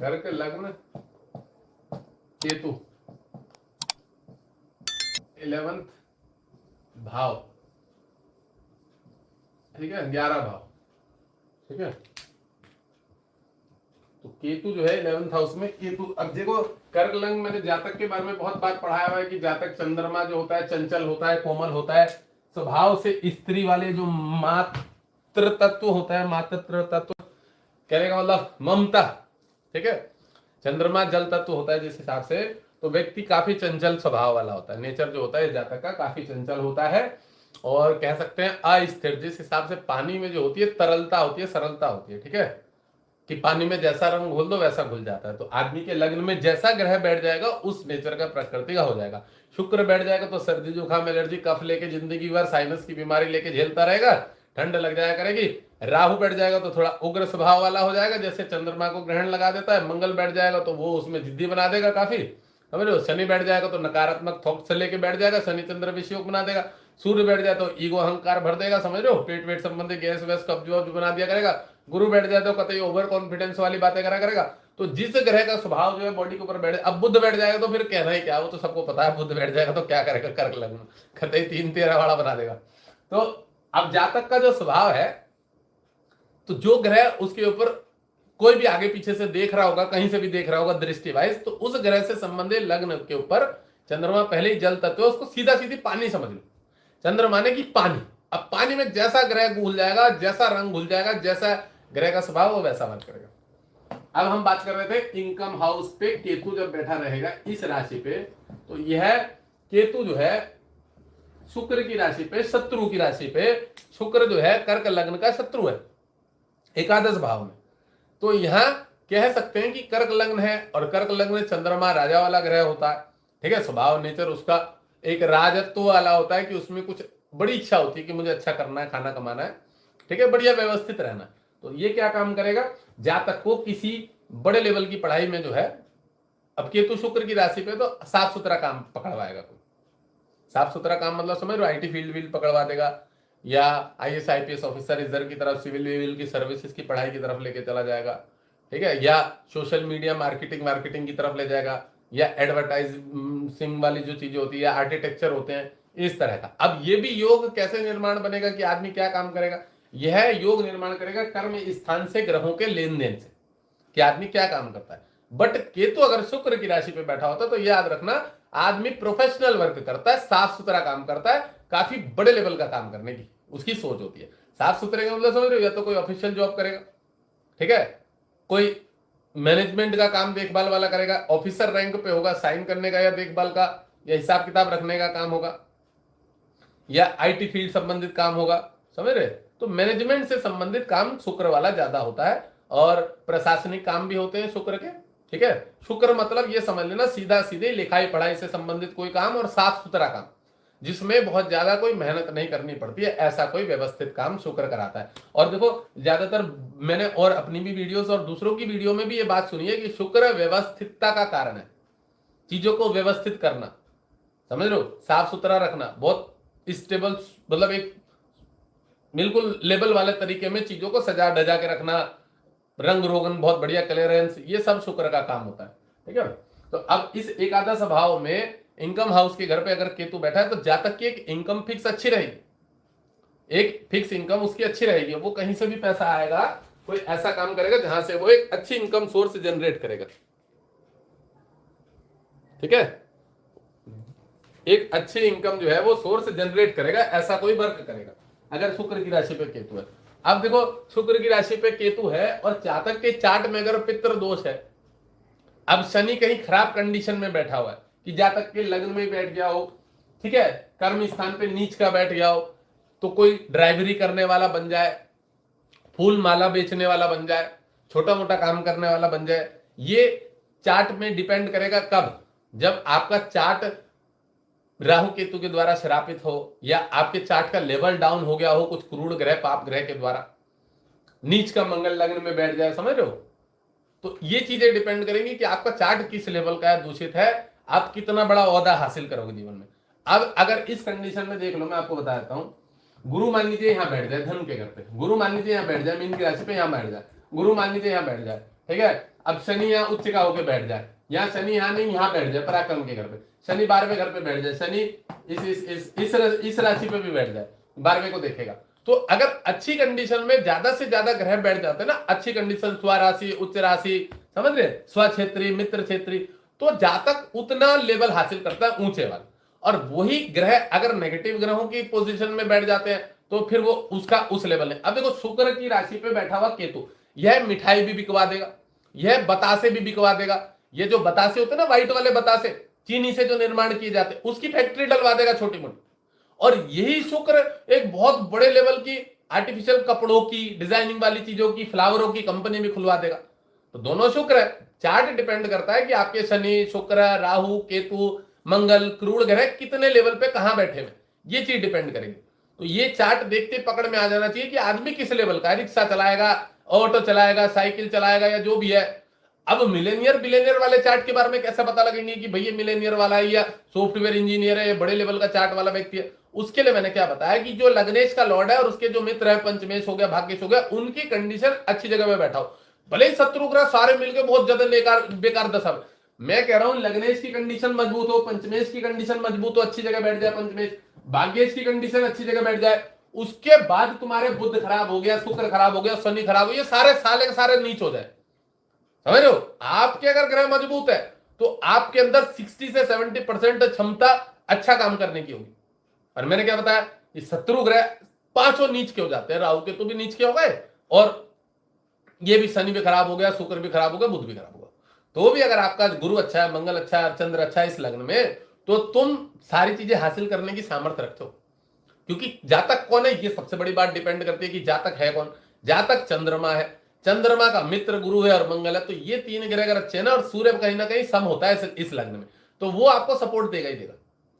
कर्क लग्न केतु 11th भाव, ठीक है, 11 भाव, ठीक है। तो केतु जो है 11th हाउस में केतु। अब देखो कर्क लग्न, मैंने जातक के बारे में बहुत बार पढ़ाया हुआ है कि जातक चंद्रमा जो होता है चंचल होता है, कोमल होता है, स्वभाव से स्त्री वाले जो मातृ तत्व होता है, मातृ तत्व कहने का मतलब ममता, ठीक है। चंद्रमा जल तत्व होता है जिस हिसाब से, तो व्यक्ति काफी चंचल स्वभाव वाला होता है, नेचर जो होता है जातक का काफी चंचल होता है, और कह सकते हैं अस्थिर। जिस हिसाब से पानी में जो होती है तरलता होती है, सरलता होती है, ठीक है, कि पानी में जैसा रंग घोल दो वैसा घुल जाता है। तो आदमी के लग्न में जैसा ग्रह बैठ जाएगा उस नेचर का प्रकृति का हो जाएगा। शुक्र बैठ जाएगा तो सर्दी जुकाम एलर्जी कफ लेके जिंदगी भर साइनस की बीमारी लेके झेलता रहेगा, ठंड लग जाया करेगी। राहु बैठ जाएगा तो थोड़ा उग्र स्वभाव वाला हो जाएगा, जैसे चंद्रमा को ग्रहण लगा देता है। मंगल बैठ जाएगा तो वो उसमें जिद्दी बना देगा काफी, समझ लो। शनि बैठ जाएगा तो नकारात्मक थॉट से लेके बैठ जाएगा, शनि चंद्र विषयोग बना देगा। सूर्य बैठ जाए तो ईगो अहंकार भर देगा, समझ लो, पेट वेट संबंधी गैस वैस कब्ज बना दिया करेगा। गुरु बैठ जाए तो कतई ओवर कॉन्फिडेंस वाली बातें करा करेगा। तो जिस ग्रह का स्वभाव जो है बॉडी के ऊपर बैठ, अब बुध बैठ जाएगा तो फिर कहना ही क्या, वो तो सबको पता है, बुध बैठ जाएगा तो क्या करेगा, कर्क लग्न कतई 3-13 वाला बना देगा। तो अब जातक का जो स्वभाव है, तो जो ग्रह उसके ऊपर कोई भी आगे पीछे से देख रहा होगा, कहीं से भी देख रहा होगा दृष्टि वाइज, तो उस ग्रह से संबंधित लग्न के ऊपर चंद्रमा पहले ही जल तत्व है, उसको सीधा सीधी पानी समझ लो। चंद्रमा ने की पानी। अब पानी में जैसा ग्रह घुल जाएगा, जैसा रंग घुल जाएगा, जैसा ग्रह का स्वभाव वो वैसा वर्क करेगा। अब हम बात कर रहे थे इनकम हाउस पे केतु जब बैठा रहेगा इस राशि पे, तो यह केतु जो है शुक्र की राशि पे, शत्रु की राशि पे, शुक्र जो है कर्क लग्न का शत्रु है एकादश भाव में। तो यहां कह सकते हैं कि कर्क लग्न है, और कर्क लग्न में चंद्रमा राजा वाला ग्रह होता है, ठीक है। स्वभाव नेचर उसका एक राजत्व वाला होता है कि उसमें कुछ बड़ी इच्छा होती है कि मुझे अच्छा करना है, खाना कमाना है, ठीक है, बढ़िया व्यवस्थित रहना। तो ये क्या काम करेगा, जातक को किसी बड़े लेवल की पढ़ाई में जो है, अब केतु शुक्र की राशि पे तो साफ सुथरा काम पकड़वाएगा। कोई साफ सुथरा काम मतलब समझ लो, आईटी फील्ड वील्ड पकड़वा देगा, या आईएएस आईपीएस ऑफिसर इधर की तरफ सिविल विविल की सर्विसेज की पढ़ाई की तरफ लेके चला जाएगा, ठीक है, या सोशल मीडिया मार्केटिंग की तरफ ले जाएगा, या एडवर्टाइजिंग वाली जो चीजें होती है, या आर्किटेक्चर होते हैं, इस तरह का। अब ये भी योग कैसे निर्माण बनेगा कि आदमी क्या काम करेगा, यह योग निर्माण करेगा कर्म स्थान से ग्रहों के लेन देन से, कि आदमी क्या काम करता है। बट केतु अगर शुक्र की राशि पे बैठा होता है तो याद रखना, आदमी प्रोफेशनल वर्क करता है, साफ सुथरा काम करता है, काफी बड़े लेवल का काम करने की उसकी सोच होती है। साफ सुथरे का मतलब समझ रहे हो, या तो कोई ऑफिशियल जॉब करेगा, ठीक है, कोई मैनेजमेंट का काम देखभाल वाला करेगा, ऑफिसर रैंक पे होगा, साइन करने का या देखभाल का या हिसाब किताब रखने का काम होगा, या आईटी फील्ड संबंधित काम होगा, समझ रहे। तो मैनेजमेंट से संबंधित काम शुक्र वाला ज्यादा होता है, और प्रशासनिक काम भी होते हैं शुक्र के, ठीक है। शुक्र मतलब ये समझ लेना सीधा सीधे लिखाई पढ़ाई से संबंधित कोई काम, और साफ सुथरा काम जिसमें बहुत ज्यादा कोई मेहनत नहीं करनी पड़ती है, ऐसा कोई व्यवस्थित काम शुक्र कराता है। और देखो ज्यादातर मैंने और अपनी भी वीडियोस और दूसरों की वीडियो में भी ये बात सुनी है कि शुक्र व्यवस्थितता का कारण है, चीजों को व्यवस्थित करना, समझ लो, साफ सुथरा रखना, बहुत स्टेबल, मतलब एक बिल्कुल लेवल वाले तरीके में चीजों को सजा धजा के रखना, रंग रोगन बहुत बढ़िया क्लियरेंस, ये सब शुक्र का काम होता है, ठीक है। तो अब इस एकादश भाव में इनकम हाउस के घर पे अगर केतु बैठा है तो जातक की एक इनकम फिक्स अच्छी रहेगी, एक फिक्स इनकम उसकी अच्छी रहेगी, वो कहीं से भी पैसा आएगा, कोई ऐसा काम करेगा जहां से वो एक अच्छी इनकम सोर्स जनरेट करेगा, ठीक है, एक अच्छी इनकम जो है वो सोर्स जनरेट करेगा, ऐसा कोई वर्क करेगा अगर शुक्र की राशि पे केतु है। अब देखो शुक्र की राशि पे केतु है और जातक के चार्ट में अगर पितृ दोष है, अब शनि कहीं खराब कंडीशन में बैठा हुआ है कि जातक के लग्न में बैठ गया हो, ठीक है, कर्म स्थान पे नीच का बैठ गया हो, तो कोई ड्राइवरी करने वाला बन जाए, फूल माला बेचने वाला बन जाए, छोटा मोटा काम करने वाला बन जाए, ये चार्ट में डिपेंड करेगा कब, जब आपका चार्ट राहु केतु के द्वारा श्रापित हो, या आपके चार्ट का लेवल डाउन हो गया हो कुछ क्रूर ग्रह पाप ग्रह के द्वारा, नीच का मंगल लग्न में बैठ जाए, समझ रहे हो। तो ये चीजें डिपेंड करेंगी कि आपका चार्ट किस लेवल का है, दूषित है, आप कितना बड़ा ओहदा हासिल करोगे जीवन में। अब अगर इस कंडीशन में देख लो, मैं आपको बता देता हूं, गुरु मान लीजिए यहां बैठ जाए धन के घर पे, गुरु मान लीजिए यहां बैठ जाए मीन की राशि पे, यहां बैठ जाए गुरु मान लीजिए यहां बैठ जाए, ठीक है, अब शनि यहाँ उच्च का होकर बैठ जाए, यहाँ शनि यहाँ नहीं यहाँ बैठ जाए पराक्रम के घर पे, शनि 12वें घर पे बैठ जाए, शनि इस राशि पे भी बैठ जाए, 12वें को देखेगा। तो अगर अच्छी कंडीशन में ज्यादा से ज्यादा ग्रह बैठ जाते हैं ना, अच्छी कंडीशन, स्वराशि, उच्च राशि, समझ रहे, स्वक्षेत्री, मित्र क्षेत्री, तो जातक उतना लेवल हासिल करता है ऊंचे वाला। और वही ग्रह अगर नेगेटिव ग्रहों की पोजीशन में बैठ जाते हैं तो फिर वो उसका उस लेवल है। अब देखो शुक्र की राशि पे बैठा हुआ केतु, यह मिठाई भी बिकवा देगा, यह बतासे भी बिकवा देगा। ये जो बतासे होते हैं ना, व्हाइट वाले बतासे, चीनी से जो निर्माण किए जाते हैं, उसकी फैक्ट्री डलवा देगा छोटी मोटी। और यही शुक्र एक बहुत बड़े लेवल की आर्टिफिशियल कपड़ों की, डिजाइनिंग वाली चीजों की, फ्लावरों की कंपनी भी खुलवा देगा। तो दोनों शुक्र है। चार्ट डिपेंड करता है कि आपके शनि, शुक्र, राहु, केतु, मंगल, क्रूर ग्रह कितने लेवल पे कहां बैठे हुए, ये चीज डिपेंड करेगी। तो ये चार्ट देखते पकड़ में आ जाना चाहिए कि आदमी किस लेवल का है, रिक्शा चलाएगा, ऑटो चलाएगा, साइकिल चलाएगा, या जो भी है। अब मिलेनियर बिलेनियर वाले चार्ट के बारे में कैसे पता लगेंगे कि भैया मिलेनियर वाला है या सॉफ्टवेयर इंजीनियर है, बड़े लेवल का चार्ट वाला व्यक्ति है। उसके लिए मैंने क्या बताया कि जो लग्नेश का लॉर्ड है और उसके जो मित्र है, पंचमेश हो गया, भाग्येश हो गया, उनकी कंडीशन अच्छी जगह में बैठा हो। भले ही शत्रु ग्रह सारे मिलकर बहुत ज्यादा बेकार दशा में, मैं कह रहा हूं लग्नेश की कंडीशन मजबूत हो, पंचमेश की कंडीशन मजबूत हो, अच्छी जगह बैठ जाए पंचमेश, भाग्येश की कंडीशन अच्छी जगह बैठ जाए, उसके बाद तुम्हारे बुध खराब हो गया, शुक्र खराब हो गया, शनि खराब हो गया, सारे साले के सारे नीच हो जाए। समझ रहे हो, आपके अगर ग्रह मजबूत है तो आपके अंदर 60 से 70% क्षमता अच्छा काम करने की होगी। और मैंने क्या बताया कि शत्रु ग्रह पांचों नीच के हो जाते हैं, राहु के तो भी नीच के हो गए, और ये भी शनि भी खराब हो गया, शुक्र भी खराब हो गया, बुध भी खराब हो गया। तो भी अगर आपका गुरु अच्छा है, मंगल अच्छा है, चंद्र अच्छा है इस लग्न में, तो तुम सारी चीजें हासिल करने की सामर्थ्य रखते हो। क्योंकि जातक कौन है, ये सबसे बड़ी बात डिपेंड करती है कि जातक है कौन। जातक चंद्रमा है, चंद्रमा का मित्र गुरु है और मंगल है, तो ये तीन ग्रह अगर अच्छे ना, और सूर्य कहीं ना कहीं सम होता है इस लग्न में, तो वो आपको सपोर्ट देगा ही देगा।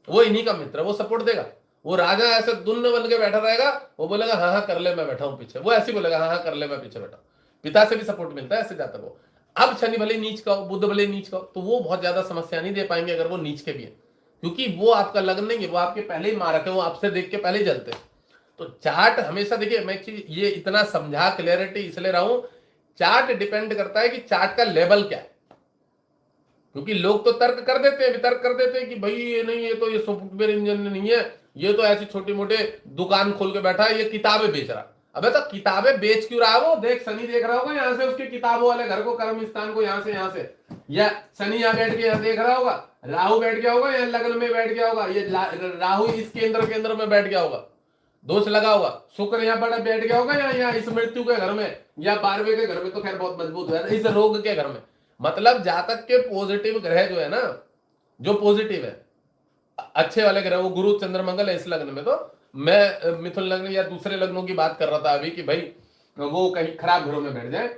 वो इन्हीं का मित्र, वो सपोर्ट देगा। वो राजा ऐसे दुन्न बन के बैठा रहेगा, वो बोलेगा हाँ हाँ कर ले मैं बैठा हूं पीछे, वो ऐसे बोलेगा हाँ हाँ कर ले मैं पीछे बैठा हूं। पिता से भी सपोर्ट मिलता है ऐसे जातक को। अब शनि भले नीच का हो, बुध भले नीच का हो, तो वो बहुत ज्यादा समस्या नहीं दे पाएंगे अगर वो नीच के भी है, क्योंकि वो आपका लग्न नहीं है, वो आपके पहले ही मारक है, वो आपसे देख के पहले ही जलते हैं। तो चार्ट हमेशा देखिए, मैं ये इतना समझा क्लियरिटी इसलिए रहा हूं, चार्ट डिपेंड करता है कि चार्ट का लेवल क्या है। क्योंकि लोग तो तर्क कर देते हैं, वितर्क कर देते हैं कि भाई ये नहीं, ये तो ये सॉफ्टवेयर इंजीनियर नहीं है, ये तो ऐसी छोटी मोटे दुकान खोल के बैठा है, ये किताबें बेच रहा। अबे तो किताबें बेच क्यों रहा है वो, देख शनि देख रहा होगा यहाँ से उसके किताबों वाले घर को, कर्म स्थान को, यहाँ से, या शनि यहाँ बैठ के यहाँ देख रहा होगा, राहु बैठ गया होगा, या लग्न में बैठ गया होगा, ये राहु इस केंद्र में बैठ गया होगा, दोष लगा होगा, शुक्र यहाँ पर बैठ गया होगा, या यहाँ इस मृत्यु के घर में, या 12वें के घर में, तो खैर बहुत मजबूत है, इस रोग के घर में। मतलब जातक के पॉजिटिव ग्रह जो है ना, जो पॉजिटिव है, अच्छे वाले ग्रह, वो गुरु, चंद्र, मंगल है इस लग्न में। तो मैं मिथुन लग्न या दूसरे लग्नों की बात कर रहा था अभी कि भाई वो कहीं खराब घरों में बैठ जाए,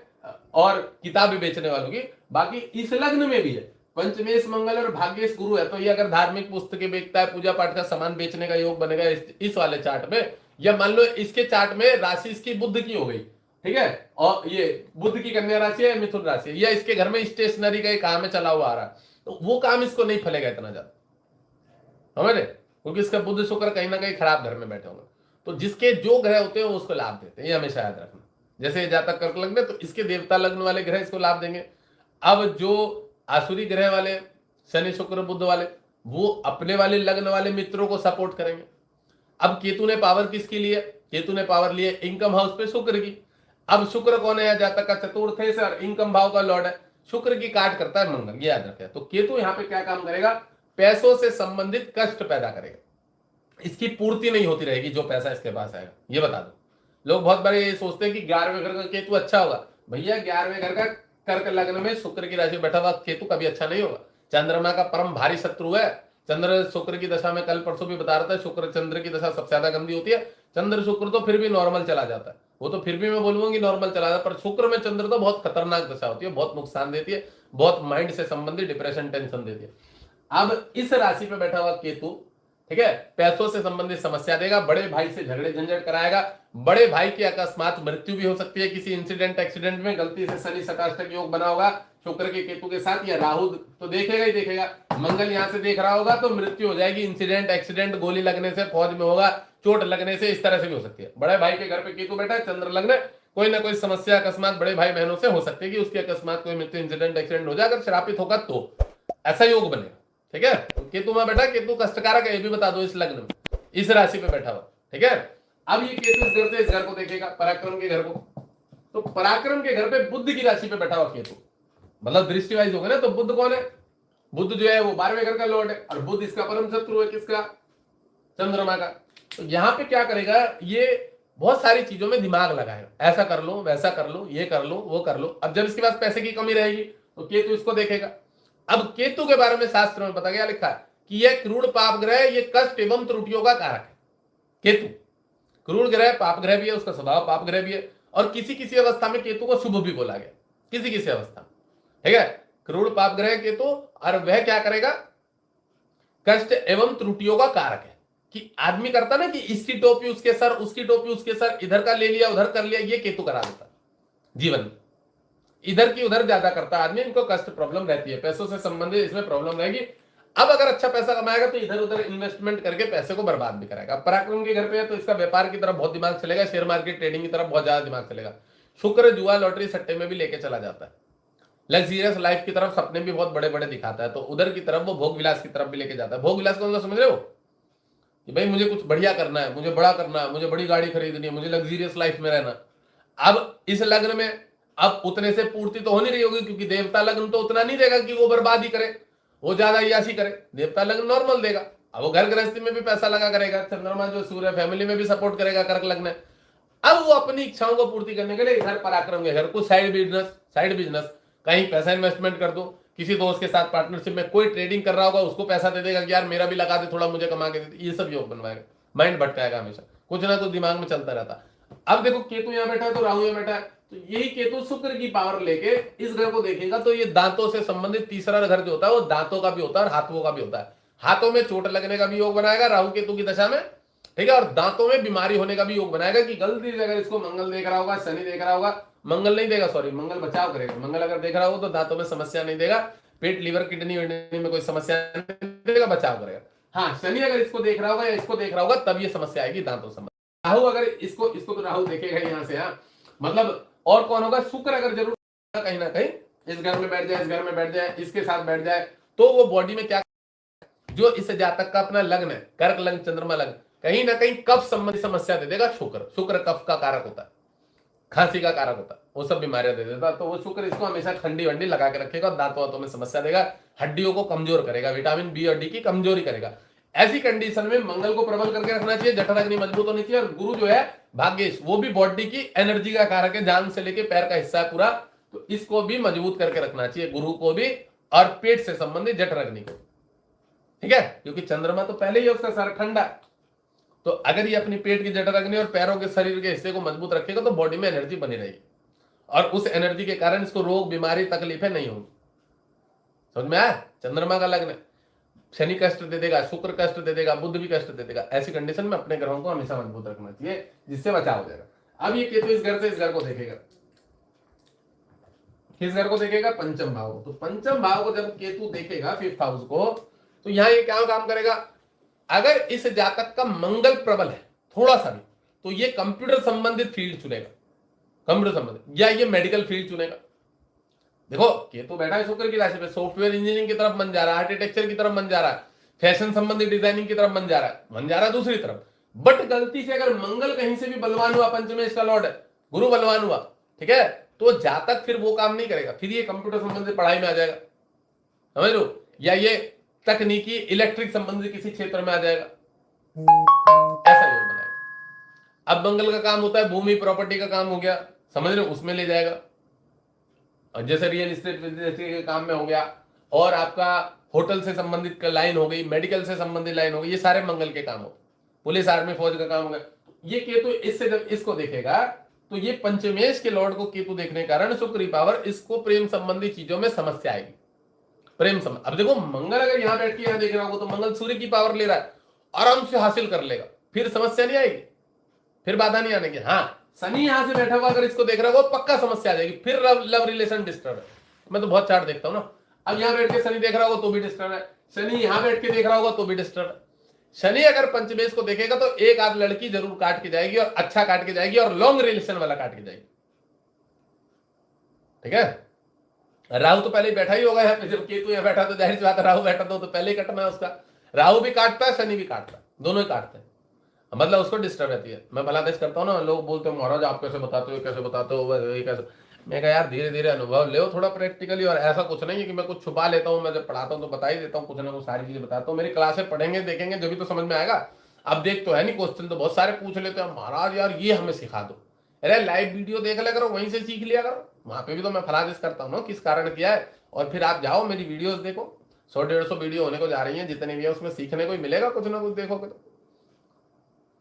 और किताबें बेचने वालों की। बाकी इस लग्न में भी है पंचमेश मंगल और भाग्येश गुरु है, तो ये अगर धार्मिक पुस्तकें बेचता है, पूजा पाठ का सामान बेचने का योग बनेगा इस वाले चार्ट में। या मान लो इसके चार्ट में राशि इसकी बुध की हो गई, ठीक है, और ये बुध की कन्या राशि है, मिथुन राशि है, या इसके घर में स्टेशनरी का काम है चला हुआ आ रहा है, तो वो काम इसको नहीं फलेगा इतना ज्यादा, समझ रहे, क्योंकि इसका बुध शुक्र कहीं ना कहीं खराब घर में बैठे होंगे। तो जिसके जो ग्रह होते हैं वो उसको लाभ देते हैं, ये हमेशा याद रखना। जैसे जातक कर्क लग्न है तो इसके देवता लग्न वाले ग्रह इसको लाभ देंगे। अब जो आसुरी ग्रह वाले, शनि शुक्र बुध वाले, वो अपने वाले लग्न वाले मित्रों को सपोर्ट करेंगे। अब केतु ने पावर किसकी ली है, केतु ने पावर ली है इनकम हाउस पे शुक्र की। अब शुक्र कौन है, जातक का चतुर्थ है सर, इनकम भाव का लॉर्ड है, शुक्र की काट करता है मंगल, ये याद रखें। तो केतु यहाँ पे क्या काम करेगा, पैसों से संबंधित कष्ट पैदा करेगा, इसकी पूर्ति नहीं होती रहेगी जो पैसा इसके पास आएगा, ये बता दो। लोग बहुत बार ये सोचते हैं कि 11वें घर का केतु अच्छा होगा, भैया 11वें घर का कर्क लग्न में शुक्र की राशि बैठा हुआ केतु कभी अच्छा नहीं होगा। चंद्रमा का परम भारी शत्रु है। चंद्र शुक्र की दशा में कल परसों भी बता रहा था, शुक्र चंद्र की दशा सबसे ज्यादा गंदी होती है। चंद्र शुक्र तो फिर भी नॉर्मल चला जाता है, वो तो फिर भी मैं बोलूंगा कि नॉर्मल चला जाता है, पर शुक्र में चंद्र तो बहुत खतरनाक दशा होती है, बहुत नुकसान देती है, बहुत माइंड से संबंधित डिप्रेशन टेंशन देती है। अब इस राशि पे बैठा हुआ केतु, ठीक है, पैसों से संबंधित समस्या देगा, बड़े भाई से झगड़े झंझट कराएगा, बड़े भाई की अकस्मात मृत्यु भी हो सकती है किसी इंसिडेंट एक्सीडेंट में, गलती से शनि सटाष्टक योग बना होगा शुक्र के केतु के साथ, या राहु तो देखेगा ही देखेगा, मंगल यहां से देख रहा होगा तो मृत्यु हो जाएगी, इंसिडेंट एक्सीडेंट, गोली लगने से, फौज में होगा, चोट लगने से, इस तरह से भी हो सकती है। बड़े भाई के घर पे केतु बैठा है, चंद्र लग्न, कोई ना कोई समस्या अकस्मात बड़े भाई बहनों से हो सकती है कि उसकी अकस्मात कोई मृत्यु इंसिडेंट एक्सीडेंट हो जाए, अगर श्रापित होगा तो ऐसा योग बनेगा। ठीक है, तो केतु में बैठा, केतु कष्टकारक है ये भी बता दो इस लग्न में, इस राशि पे बैठा हुआ। ठीक है, अब ये केतु इस घर से इस घर को देखेगा, पराक्रम के घर को, तो पराक्रम के घर पे बुद्ध की राशि पे बैठा हुआ केतु, मतलब दृष्टि वाइज होगा ना, तो बुद्ध कौन है, बुद्ध जो है वो 12वें घर का लॉर्ड है, और बुद्ध इसका परम शत्रु है, किसका, चंद्रमा का। तो यहाँ पे क्या करेगा, ये बहुत सारी चीजों में दिमाग लगाएगा, ऐसा कर लो, वैसा कर लो, ये कर लो, वो कर लो। अब जब इसके पास पैसे की कमी रहेगी तो केतु इसको देखेगा। अब केतु के बारे में शास्त्र में पता गया लिखा है कि यह क्रूर पाप ग्रह, ये कष्ट एवं त्रुटियों का कारक है। केतु क्रूर ग्रह, पाप ग्रह भी है, उसका स्वभाव पाप ग्रह भी है, और किसी किसी अवस्था में केतु को शुभ भी बोला गया, किसी किसी अवस्था में। ठीक है, क्रूर पाप ग्रह केतु, और वह क्या करेगा, कष्ट एवं त्रुटियों का कारक है। कि आदमी करता ना कि इसकी टोपी उसके सर, उसकी टोपी उसके सर, इधर का ले लिया उधर कर लिया, ये केतु करा देता जीवन में, इधर की उधर ज्यादा करता आदमी, इनको कष्ट प्रॉब्लम रहती है, पैसों से संबंधित इसमें प्रॉब्लम रहेगी। अब अगर अच्छा पैसा कमाएगा तो इधर उधर इन्वेस्टमेंट करके पैसे को बर्बाद भी करेगा। पराक्रम के घर पे है तो इसका व्यापार की तरफ बहुत दिमाग चलेगा, शेयर मार्केट ट्रेडिंग की तरफ बहुत ज्यादा दिमाग चलेगा। शुक्र जुआ लॉटरी सट्टे में भी लेके चला जाता है, लग्जरियस लाइफ की तरफ सपने भी बहुत बड़े बड़े दिखाता है, तो उधर की तरफ वो भोग विलास की तरफ भी लेके जाता है। भोग विलास को समझ रहे हो कि भाई मुझे कुछ बढ़िया करना है, मुझे बड़ा करना है, मुझे बड़ी गाड़ी खरीदनी है, मुझे लग्जरियस लाइफ में रहना। अब इस लग्न में अब उतने से पूर्ति तो हो नहीं रही होगी, क्योंकि देवता लग्न तो उतना नहीं देगा कि वो बर्बादी करे, वो ज्यादा याशी करे। देवता लग्न नॉर्मल देगा, अब वो घर गृहस्थी में भी पैसा लगा करेगा, चंद्रमा जो सूर्य फैमिली में भी सपोर्ट करेगा, कर्क लग्न है। अब वो अपनी इच्छाओं को पूर्ति करने के लिए इधर पराक्रम के घर को साइड बिजनेस कहीं पैसा इन्वेस्टमेंट कर दो, किसी दोस्त के साथ पार्टनरशिप में कोई ट्रेडिंग कर रहा होगा उसको पैसा दे देगा कि यार मेरा भी लगा दे थोड़ा, मुझे कमा के दे, ये सब योग बनवाएगा। माइंड भटकाएगा हमेशा, कुछ ना कुछ दिमाग में चलता रहता। अब देखो केतु यहाँ बैठा है तो राहु यहाँ बैठा है, तो यही केतु शुक्र की पावर लेके इस घर को देखेगा, तो ये दांतों से संबंधित तीसरा घर जो होता है वो दांतों का भी होता है और हाथों का भी होता है। हाथों में चोट लगने का भी योग बनाएगा राहु केतु की दशा में, ठीक है, और दांतों में बीमारी होने का भी योग बनाएगा। कि गलती से अगर इसको मंगल देख रहा होगा, शनि देख रहा होगा, मंगल नहीं देगा, सॉरी मंगल बचाव करेगा, मंगल अगर देख रहा हो तो दांतों में समस्या नहीं देगा, पेट लीवर किडनी में कोई समस्या नहीं देगा, बचाव करेगा। हाँ, शनि अगर इसको देख रहा होगा या इसको देख रहा होगा तब ये समस्या आएगी दांतों से। राहु अगर इसको तो राहु देखेगा यहाँ से, हाँ मतलब और कौन होगा, शुक्र अगर जरूर कहीं ना कहीं इस घर में बैठ जाए, इस घर में बैठ जाए, इसके साथ बैठ जाए, तो वो बॉडी में क्या, जो इस जातक का अपना लग्न है, कर्क लग्न चंद्रमा लग्न, कहीं ना कहीं कफ संबंधी समस्या दे देगा। शुक्र कफ का कारक होता है, खांसी का कारक होता है, वो सब बीमारियां दे देता। तो वो शुक्र इसको हमेशा ठंडी वंडी लगा के रखेगा, दांतों वातों में समस्या देगा, हड्डियों को कमजोर करेगा, विटामिन बी और डी की कमजोरी करेगा। ऐसी कंडीशन में मंगल को प्रबल करके रखना चाहिए, जठर अग्नि मजबूत होनी चाहिए, और गुरु जो है भाग्येश वो भी बॉडी की एनर्जी का कारक है, जान से लेके पैर का हिस्सा है पूरा, तो इसको भी मजबूत करके रखना चाहिए, गुरु को भी और पेट से संबंधित जठर अग्नि को, ठीक है, क्योंकि चंद्रमा तो पहले ही उसका सारा ठंडा। तो अगर ये अपनी पेट की जठर अग्नि और पैरों के शरीर के हिस्से को मजबूत रखेगा तो बॉडी में एनर्जी बनी रहेगी, और उस एनर्जी के कारण इसको रोग बीमारी तकलीफें नहीं होंगी। समझ में आया, चंद्रमा का लग्न, शनि कष्ट दे देगा, शुक्र कष्ट दे देगा, बुध भी कष्ट दे देगा। ऐसी कंडीशन में अपने ग्रहों को हमेशा मजबूत रखना चाहिए, जिससे बचाव हो जाएगा। अब ये केतु इस घर से इस घर को देखेगा, किस घर को देखेगा, पंचम भाव को। तो पंचम भाव को जब केतु देखेगा, 5th हाउस को, तो यहां ये क्या काम करेगा, अगर इस जातक का मंगल प्रबल है थोड़ा सा भी, तो ये कंप्यूटर संबंधित फील्ड चुनेगा, कंप्यूटर संबंधित, या ये मेडिकल फील्ड चुनेगा। देखो केतु बैठा है शुक्र की राशि पे, सॉफ्टवेयर इंजीनियरिंग की तरफ मन जा रहा है, आर्किटेक्चर की तरफ मन जा रहा है, फैशन संबंधी डिजाइनिंग की तरफ मन जा रहा है दूसरी तरफ। बट गलती से अगर मंगल कहीं से भी बलवान हुआ, पंचमेश का लॉर्ड है, गुरु बलवान हुआ, ठीक है, तो जातक फिर वो काम नहीं करेगा, फिर ये कंप्यूटर संबंधित पढ़ाई में आ जाएगा, समझ लो, या ये तकनीकी इलेक्ट्रिक संबंधित किसी क्षेत्र में आ जाएगा, ऐसा योग बनाएगा। अब मंगल का काम होता है भूमि प्रॉपर्टी का काम हो गया, समझ रहे हो, उसमें ले जाएगा, और जैसे रियल एस्टेट के काम में हो गया, और आपका होटल से संबंधित लाइन हो गई, मेडिकल से संबंधित लाइन हो गई, ये सारे मंगल के काम हो, पुलिस आर्मी फौज का काम हो गया। ये केतु इससे जब इसको देखेगा तो ये पंचमेश के लॉर्ड को केतु देखने के कारण शुक्र पावर, इसको प्रेम संबंधी चीजों में समस्या आएगी, प्रेम संबंध। अब देखो मंगल अगर यहां बैठ के यहां देख रहा होगा तो मंगल सूर्य की पावर ले रहा है, आराम से हासिल कर लेगा, फिर समस्या नहीं आएगी, फिर बाधा नहीं आने की। हाँ, शनि यहां से बैठा हुआ अगर इसको देख रहा होगा पक्का समस्या आ जाएगी, फिर लव रिलेशन डिस्टर्ब है। मैं तो बहुत चार्ट देखता हूं ना, अब यहां बैठ के शनि देख रहा होगा तो भी डिस्टर्ब है, शनि यहां बैठ के देख रहा होगा तो भी डिस्टर्ब है। शनि अगर पंचमेश को देखेगा तो एक आध लड़की जरूर काट के जाएगी, और अच्छा काट के जाएगी, और लॉन्ग रिलेशन वाला काट के जाएगी, ठीक है। राहु तो पहले ही बैठा ही होगा यहाँ पे, जब केतु यहाँ बैठा तो जाहिर सी बात है राहु बैठा तो पहले ही कटना है उसका। राहु भी काटता है, शनि भी काटता है, दोनों ही काटते हैं, मतलब उसको डिस्टर्ब रहती है। मैं भला देश करता हूँ ना, लोग बोलते हैं महाराज आप कैसे बताते हो, कैसे बताते हो, ये कैसे। मैं कहा यार धीरे धीरे अनुभव ले थोड़ा प्रैक्टिकली, और ऐसा कुछ नहीं है कि मैं कुछ छुपा लेता हूँ। मैं जब पढ़ाता हूँ तो बता ही देता हूँ, कुछ ना कुछ सारी चीजें बताता हूँ। मेरी क्लासें पढ़ेंगे देखेंगे जब भी तो समझ में आएगा। अब देख तो है नहीं, क्वेश्चन तो बहुत सारे पूछ लेते हैं महाराज यार ये हमें सिखा दो। अरे लाइव वीडियो देख लिया करो, वहीं से सीख लिया करो, वहां पे भी तो मैं फलादिश करता हूँ ना किस कारण किया है। और फिर आप जाओ मेरी वीडियोस देखो, 100-150 वीडियो होने को जा रही है, जितने भी है उसमें सीखने को ही मिलेगा, कुछ ना कुछ देखोगे तो।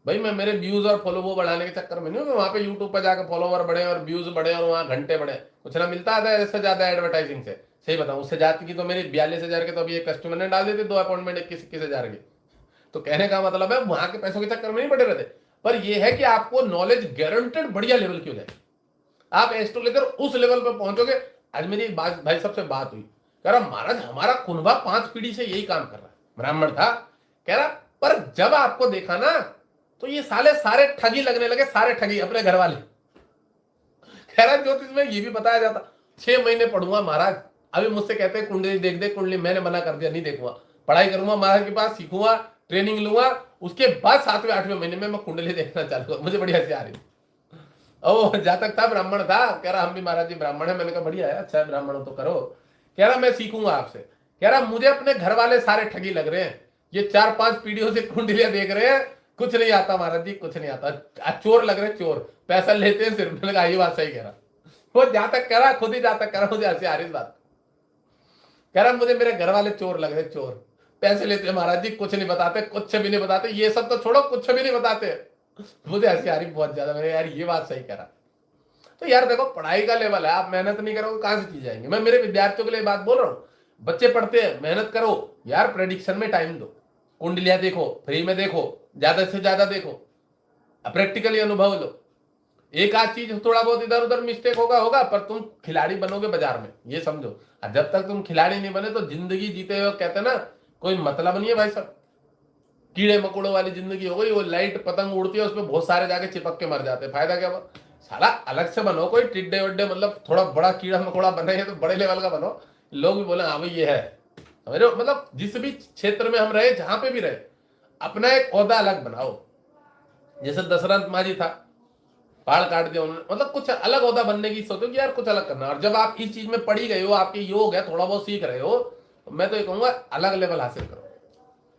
भाई मैं मेरे व्यूज और फॉलोवर बढ़ाने के चक्कर में नहीं हूँ, वहां पे यूट्यूब पर जाकर फॉलोवर बढ़े और व्यूज बढ़े और वहां घंटे बढ़े, कुछ ना मिलता है इससे ज्यादा एडवर्टाइजिंग से। सही बताऊं, उससे ज्यादा की तो मेरी 42,000 के तो अभी एक कस्टमर ने डाल देते 2 अपॉइंटमेंट 21,000 के। तो कहने का मतलब है वहां के पैसों के चक्कर में नहीं पड़े रहते, पर यह है कि आपको नॉलेज गारंटेड बढ़िया लेवल की हो जाए, आप एस्ट्रोलॉजर उस लेवल पर पहुंचोगे। आज मेरी एक भाई साहब से बात हुई, कह रहा महाराज हमारा कुनबा 5 पीढ़ी से यही काम कर रहा है, ब्राह्मण था, कह रहा पर जब आपको देखा ना तो ये सारे ठगी लगने लगे, सारे ठगी अपने घर वाले। कह रहा ज्योतिष में ये भी बताया जाता 6 महीने पढ़ूंगा महाराज, अभी मुझसे कहते हैं कुंडली देख दे, कुंडली मैंने मना कर दिया, नहीं देखूंगा, पढ़ाई करूंगा महाराज के पास, सीखूंगा, ट्रेनिंग लूंगा, उसके बाद 7वें-8वें महीने में मैं कुंडली देखना चालू करूंगा। मुझे बड़ी हंसी आ रही, ओ जातक था, ब्राह्मण था, कह रहा हम भी महाराज जी ब्राह्मण है। मैंने कहा बढ़िया है, अच्छा है, ब्राह्मण हो तो करो। कह रहा मैं सीखूंगा आपसे। कह रहा मुझे अपने घर वाले सारे ठगी लग रहे हैं, ये 4-5 पीढ़ियों से कुंडलियां देख रहे हैं, कुछ नहीं आता महाराज जी, कुछ नहीं आता, चोर लग रहे, चोर पैसा लेते हैं सिर्फ। मैंने कहा ये बात सही कह रहा, वो जातक कह रहा, खुद ही जातक कह रहा, मुझे हंसी आ रही बात। कह रहा मुझे मेरे घर वाले चोर लग रहे, चोर पैसे लेते हैं महाराज जी, कुछ नहीं बताते, कुछ भी नहीं बताते, ये सब तो छोड़ो, कुछ भी नहीं बताते। मुझे हंसी आ रही बहुत ज्यादा। मैंने यार ये बात सही कह रहा। तो यार देखो पढ़ाई का लेवल है, आप मेहनत नहीं करोगे कहां से चीज आएंगे। मैं मेरे विद्यार्थियों के लिए बात बोल रहा हूँ, बच्चे पढ़ते हैं, मेहनत करो यार, प्रेडिक्शन में टाइम दो, कुंडलियां देखो, फ्री में देखो, ज्यादा से ज्यादा देखो, प्रैक्टिकली अनुभव लो। एक आध चीज थोड़ा बहुत इधर उधर मिस्टेक होगा, पर तुम खिलाड़ी बनोगे बाजार में, ये समझो। और जब तक तुम खिलाड़ी नहीं बने तो जिंदगी जीते हुए कहते ना कोई मतलब नहीं है भाई साहब, कीड़े मकोड़ों वाली जिंदगी हो गई। वो लाइट पतंग उड़ती है, उसमें बहुत सारे जाके चिपक के मर जाते हैं, फायदा क्या हुआ। साला अलग से बनो, कोई टिड्डे वड्डे, मतलब थोड़ा बड़ा कीड़ा मकोड़ा बने तो बड़े लेवल का बनो, लोग भी बोले हाँ भाई ये है। समझ रहे हो, मतलब जिस भी क्षेत्र में हम रहे, जहां पे भी रहे, अपना एक ओहदा अलग बनाओ। जैसे दशरथ मांझी था, बाल काट दिया उन्होंने, मतलब कुछ अलग ओहदा बनने की सोचो कि यार कुछ अलग करना। और जब आप इस चीज में पड़ी गए हो, आपके योग है, थोड़ा बहुत सीख रहे हो, तो मैं तो ये कहूंगा अलग लेवल हासिल करो।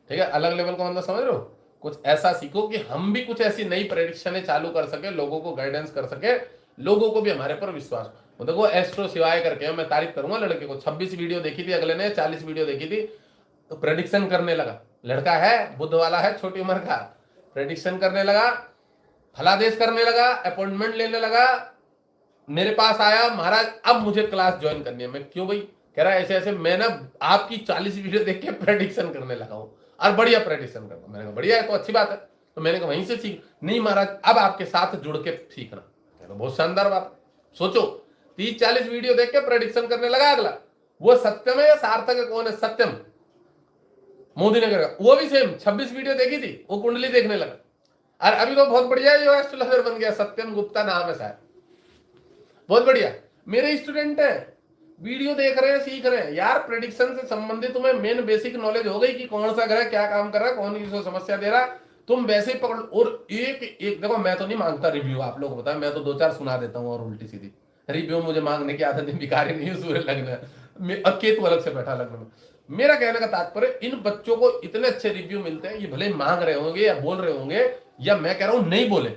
ठीक है, अलग लेवल का मतलब समझ रहे हो, कुछ ऐसा सीखो कि हम भी कुछ ऐसी नई प्रेडिक्शनें चालू कर सके, लोगों को गाइडेंस कर सके, लोगों को भी हमारे पर विश्वास हो। देखो एस्ट्रो सिवाय करके मैं तारीफ करूंगा लड़के को, 26 वीडियो देखी थी, अगले ने 40 वीडियो देखी थी, तो प्रेडिक्शन करने लगा। लड़का है, बुद्ध वाला है, छोटी उम्र का, प्रेडिक्शन करने लगा, फलादेश करने लगा, अपॉइंटमेंट लेने लगा, मेरे पास आया महाराज अब मुझे क्लास ज्वाइन करनी है। मैं क्यों भाई, कह रहा है ऐसे ऐसे मैं ना आपकी 40 वीडियो देख के प्रेडिक्शन करने लगा हूं और बढ़िया प्रेडिक्शन करता हूं। मैंने कहा बढ़िया है, तो अच्छी बात है। तो मैंने कहा वहीं से सीख, नहीं महाराज अब आपके साथ जुड़ के सीखना। बहुत शानदार बात, सोचो 30-40 वीडियो देख के प्रेडिक्शन करने लगा। अगला वो सत्यम है या सार्थक है, कौन है, सत्यम मोदी ने करेगा, वो भी सेम 26 वीडियो देखी थी, वो कुंडली देखने लगा। और अभी तो बहुत बढ़िया जो एस्ट्रोलॉजर बन गया, सत्यम गुप्ता नाम है शायद, बहुत बढ़िया मेरे स्टूडेंट है, वीडियो देख रहे हैं, सीख रहे हैं। यार प्रेडिक्शन से संबंधित तुम्हें मेन बेसिक नॉलेज हो गई कि कौन सा ग्रह क्या काम कर रहा है, कौन किसको समस्या दे रहा है, तुम वैसे ही पकड़। और एक देखो मैं तो नहीं मांगता रिव्यू, आप लोग बताएं, मैं तो 2-4 सुना देता हूँ और उल्टी सीधी रिव्यू मुझे मांगने की आदत नहीं, भिखारी नहीं, सूर्य लग्न केतु अलग से बैठा लग्न में। मेरा कहने का तात्पर्य इन बच्चों को इतने अच्छे रिव्यू मिलते हैं, ये भले मांग रहे होंगे या बोल रहे होंगे, या मैं कह रहा हूं नहीं बोले,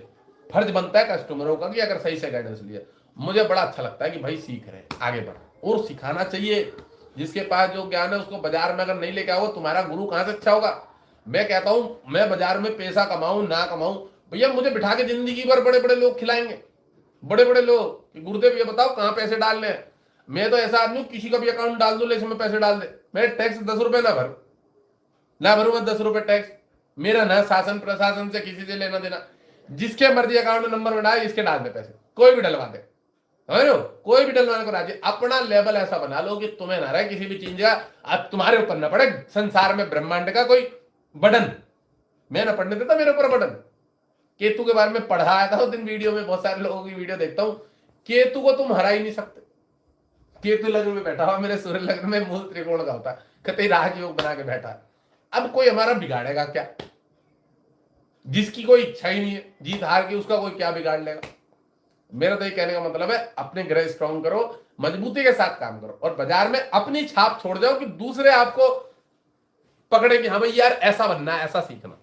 फर्ज बनता है कस्टमरों का कि अगर सही से गाइडेंस लिया। मुझे बड़ा अच्छा लगता है कि भाई सीख रहे हैं, आगे बढ़ो और सिखाना चाहिए। जिसके पास जो ज्ञान है उसको बाजार में अगर नहीं लेके आओ, तुम्हारा गुरु कहां से अच्छा होगा। मैं कहता हूं मैं बाजार में पैसा कमाऊं ना कमाऊं, भैया मुझे बिठा के जिंदगी भर बड़े बड़े लोग खिलाएंगे, बड़े बड़े लोग कि गुरुदेव ये बताओ कहां पैसे डालने हैं। मैं तो ऐसा आदमी किसी का भी अकाउंट डाल दो, इसमें पैसे डाल दे, मैं टैक्स 10 रुपए ना भरू मैं 10 रुपए टैक्स। मेरा ना शासन प्रशासन से किसी से लेना देना, जिसके मर्जी अकाउंट नंबर में डाल, इसके डाल दे पैसे, कोई भी डलवा दे, समझ लो, कोई भी डलवाने को राजी। अपना लेवल ऐसा बना लो कि तुम्हें ना रहे किसी भी चीज का, अब तुम्हारे ऊपर ना पड़े संसार में ब्रह्मांड का कोई बटन, मैं ना पढ़ने देता मेरे ऊपर बटन। केतु के बारे में पढ़ा आया था उस दिन वीडियो में, बहुत सारे लोगों की वीडियो देखता हूं, केतु को तुम हरा ही नहीं सकते, केतु लग्न में बैठा हुआ, मेरे सूर्य लग्न में मूल त्रिकोण का होता, कतई राज योग बना के बैठा। अब कोई हमारा बिगाड़ेगा क्या? जिसकी कोई इच्छा ही नहीं है जीत हार की, उसका कोई क्या बिगाड़ लेगा? मेरा तो ये कहने का मतलब है, अपने ग्रह स्ट्रॉन्ग करो, मजबूती के साथ काम करो, और बाजार में अपनी छाप छोड़ जाओ कि दूसरे आपको पकड़े कि हाँ भाई यार ऐसा बनना है, ऐसा सीखना,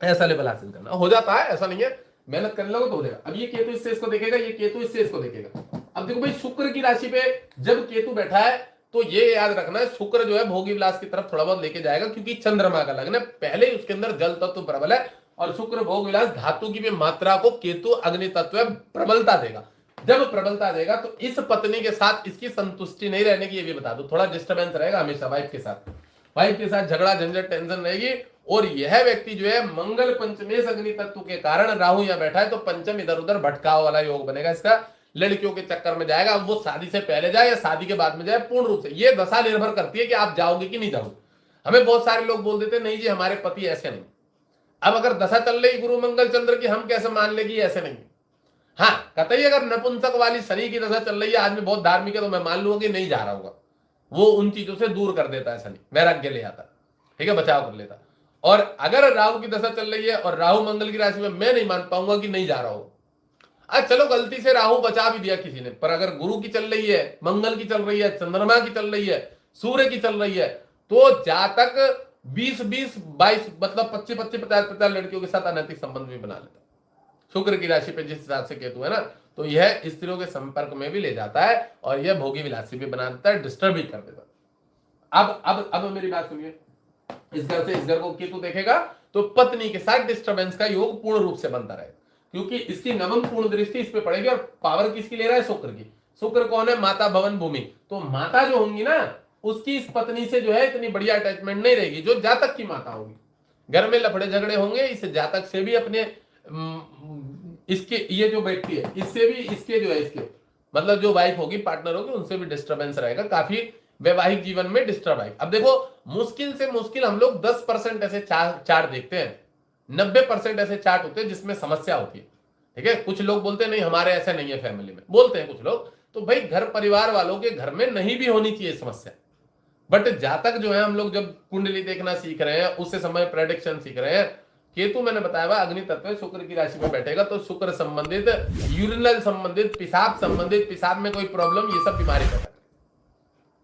ऐसा लेवल हासिल करना। हो जाता है, ऐसा नहीं है, मेहनत करने लगो तो हो जाएगा। अब ये केतु इससे इसको देखेगा, ये केतु इससे इसको देखेगा। अब देखो भाई, शुक्र की राशि पे जब केतु बैठा है तो ये याद रखना है, शुक्र जो है भोगी विलास की तरफ थोड़ा बहुत लेके जाएगा, क्योंकि चंद्रमा का लग्न है, पहले उसके अंदर जल तत्व प्रबल है, और शुक्र भोग विलास धातु की भी मात्रा को, केतु अग्नि तत्व प्रबलता देगा। जब प्रबलता देगा तो इस पत्नी के साथ इसकी संतुष्टि नहीं रहने की, ये भी बता दो, थोड़ा डिस्टर्बेंस रहेगा हमेशा वाइफ के साथ, वाइफ के साथ झगड़ा झंझट टेंशन रहेगी। और यह व्यक्ति जो है मंगल पंचमेश अग्नि तत्व के कारण राहु यहां बैठा है, तो पंचम इधर उधर भटकाव वाला योग बनेगा इसका, लड़कियों के चक्कर में जाएगा। वो शादी से पहले जाए या शादी के बाद में जाए, पूर्ण रूप से ये दशा निर्भर करती है कि आप जाओगे कि नहीं जाओगे। हमें बहुत सारे लोग बोल देते नहीं जी हमारे पति ऐसे नहीं। अब अगर दशा चल रही गुरु मंगल चंद्र की, हम कैसे मान लेगी ऐसे नहीं। हाँ कतई अगर नपुंसक वाली शनि की दशा चल रही है, आदमी बहुत धार्मिक है, तो मैं मान लूंगा कि नहीं जा रहा होगा, वो उन चीजों से दूर कर देता है शनि, वैराग्य ले आता, ठीक है, बचाव कर लेता। और अगर राहु की दशा चल रही है और राहु मंगल की राशि में, मैं नहीं मान पाऊंगा कि नहीं जा रहा हो। आज चलो गलती से राहु बचा भी दिया किसी ने, पर अगर गुरु की चल रही है, मंगल की चल रही है, चंद्रमा की चल रही है, सूर्य की चल रही है, तो जातक 20-20, 22 मतलब 25-25, 50-50 लड़कियों के साथ अनैतिक संबंध भी बना लेता। शुक्र की राशि पे जिस हिसाब से केतु है ना, तो यह स्त्रियों के संपर्क में भी ले जाता है, और यह भोगी विलासी भी बना देता है, डिस्टर्ब भी कर देता है। अब मेरी बात सुनिए, इस घर से इस घर को केतु देखेगा तो पत्नी के साथ डिस्टर्बेंस का योग पूर्ण रूप से बनता रहेगा, क्योंकि इसकी नवम पूर्ण दृष्टि इस पे पड़ेगी, और पावर किसकी ले रहा है? शुक्र की। शुक्र कौन है? माता भवन भूमि। तो माता जो होंगी ना, उसकी इस पत्नी से जो है इतनी बढ़िया अटैचमेंट नहीं रहेगी जो जातक की माता होगी। घर में लफड़े झगड़े होंगे, इस जातक से भी अपने इसके ये जो व्यक्ति है इससे भी, इसके जो है इसके मतलब जो वाइफ होगी, पार्टनर होगी, उनसे भी डिस्टर्बेंस रहेगा, काफी वैवाहिक जीवन में डिस्टर्ब आएगी। अब देखो, मुश्किल से मुश्किल हम लोग 10% ऐसे चार्ट देखते हैं, 90% ऐसे चार्ट होते हैं जिसमें समस्या होती है, ठीक है। कुछ लोग बोलते हैं नहीं हमारे ऐसे नहीं है, फैमिली में बोलते हैं कुछ लोग, तो भाई घर परिवार वालों के घर में नहीं भी होनी चाहिए समस्या। बट जातक जो है, हम लोग जब कुंडली देखना सीख रहे हैं, उससे समय प्रेडिक्शन सीख रहे हैं, केतु मैंने बताया हुआ अग्नि तत्व शुक्र की राशि में बैठेगा, तो शुक्र संबंधित, यूरिनल संबंधित, पेशाब संबंधित, पेशाब में कोई प्रॉब्लम, ये सब बीमारी पैदा,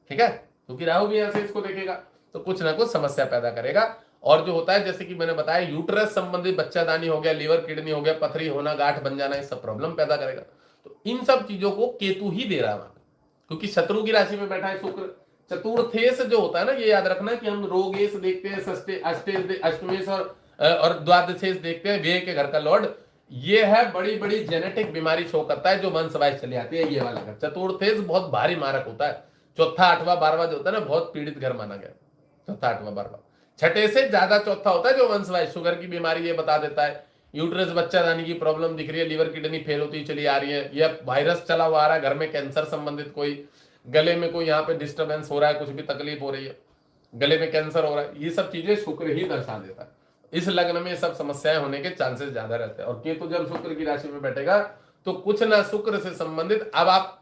ठीक है, क्योंकि राहु भी यहां से इसको देखेगा, तो कुछ ना कुछ समस्या पैदा करेगा। और जो होता है, जैसे कि मैंने बताया, यूट्रस संबंधित बच्चादानी हो गया, लीवर किडनी हो गया, पथरी होना, गांठ बन जाना, ये सब प्रॉब्लम पैदा करेगा। तो इन सब चीजों को केतु ही दे रहा है, क्योंकि शत्रु की राशि में बैठा है शुक्र। चतुर्थेश जो होता है ना, ये याद रखना कि हम रोगेश देखते हैं, अष्टमेश और द्वादशेश देखते हैं, व्यय के घर का लॉर्ड, ये है बड़ी बड़ी जेनेटिक बीमारी शो करता है, जो वंशवाइज चली आती है, ये वाला घर। चतुर्थेश बहुत भारी मारक होता है। चौथा, आठवां, 12वां जो होता है ना, बहुत पीड़ित घर माना गया। चौथा, आठवां, 12वां, छठे से ज्यादा चौथा होता है जो वंशवाइज, शुगर की बीमारी ये बता देता है, यूट्रस बच्चादानी की प्रॉब्लम दिख रही है, लीवर किडनी फेल होती चली आ रही है, या वायरस चला हुआ आ रहा है घर में, कैंसर संबंधित कोई, गले में कोई यहाँ पे डिस्टर्बेंस हो रहा है, कुछ भी तकलीफ हो रही है, गले में कैंसर हो रहा है, ये सब चीजें शुक्र ही दर्शा देता है। इस लग्न में सब समस्याएं होने के चांसेस ज्यादा रहते हैं। और केतु जब शुक्र की राशि में बैठेगा तो कुछ ना शुक्र से संबंधित, अब आप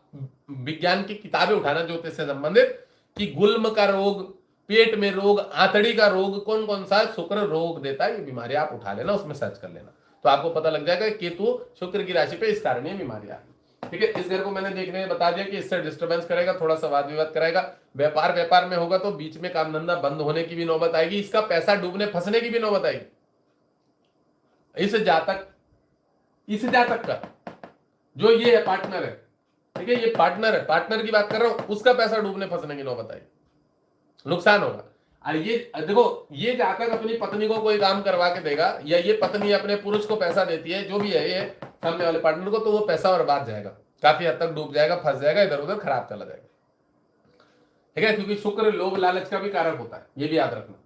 विज्ञान की किताबें उठाना ज्योतिष से संबंधित, कि गुल्म का रोग, पेट में रोग, आंतड़ी का रोग, कौन कौन सा शुक्र रोग देता है, ये बीमारी आप उठा लेना, उसमें सर्च कर लेना, तो आपको पता लग जाएगा केतु शुक्र की राशि पे इस कारण ये बीमारियां, ठीक है। इस घर को मैंने देखने में बता दिया कि इससे डिस्टर्बेंस करेगा, थोड़ा सा वाद विवाद कराएगा, व्यापार में होगा तो बीच में काम धंधा बंद होने की भी नौबत आएगी, इसका पैसा डूबने फंसने की भी नौबत आएगी। इस जातक का जो ये है पार्टनर है, ठीक है, ये पार्टनर है, पार्टनर की बात कर रहा हूं, उसका पैसा डूबने फंसने की नौबत आएगी, नुकसान होगा। और ये देखो, ये जातक अपनी पत्नी को कोई काम करवा के देगा, या ये पत्नी अपने पुरुष को पैसा देती है, जो भी है ये सामने वाले पार्टनर को, तो वो पैसा बर्बाद जाएगा, काफी हद तक डूब जाएगा, फंस जाएगा, इधर उधर खराब चला जाएगा, ठीक है, क्योंकि शुक्र लोभ लालच का भी कारक होता है, ये भी याद रखना,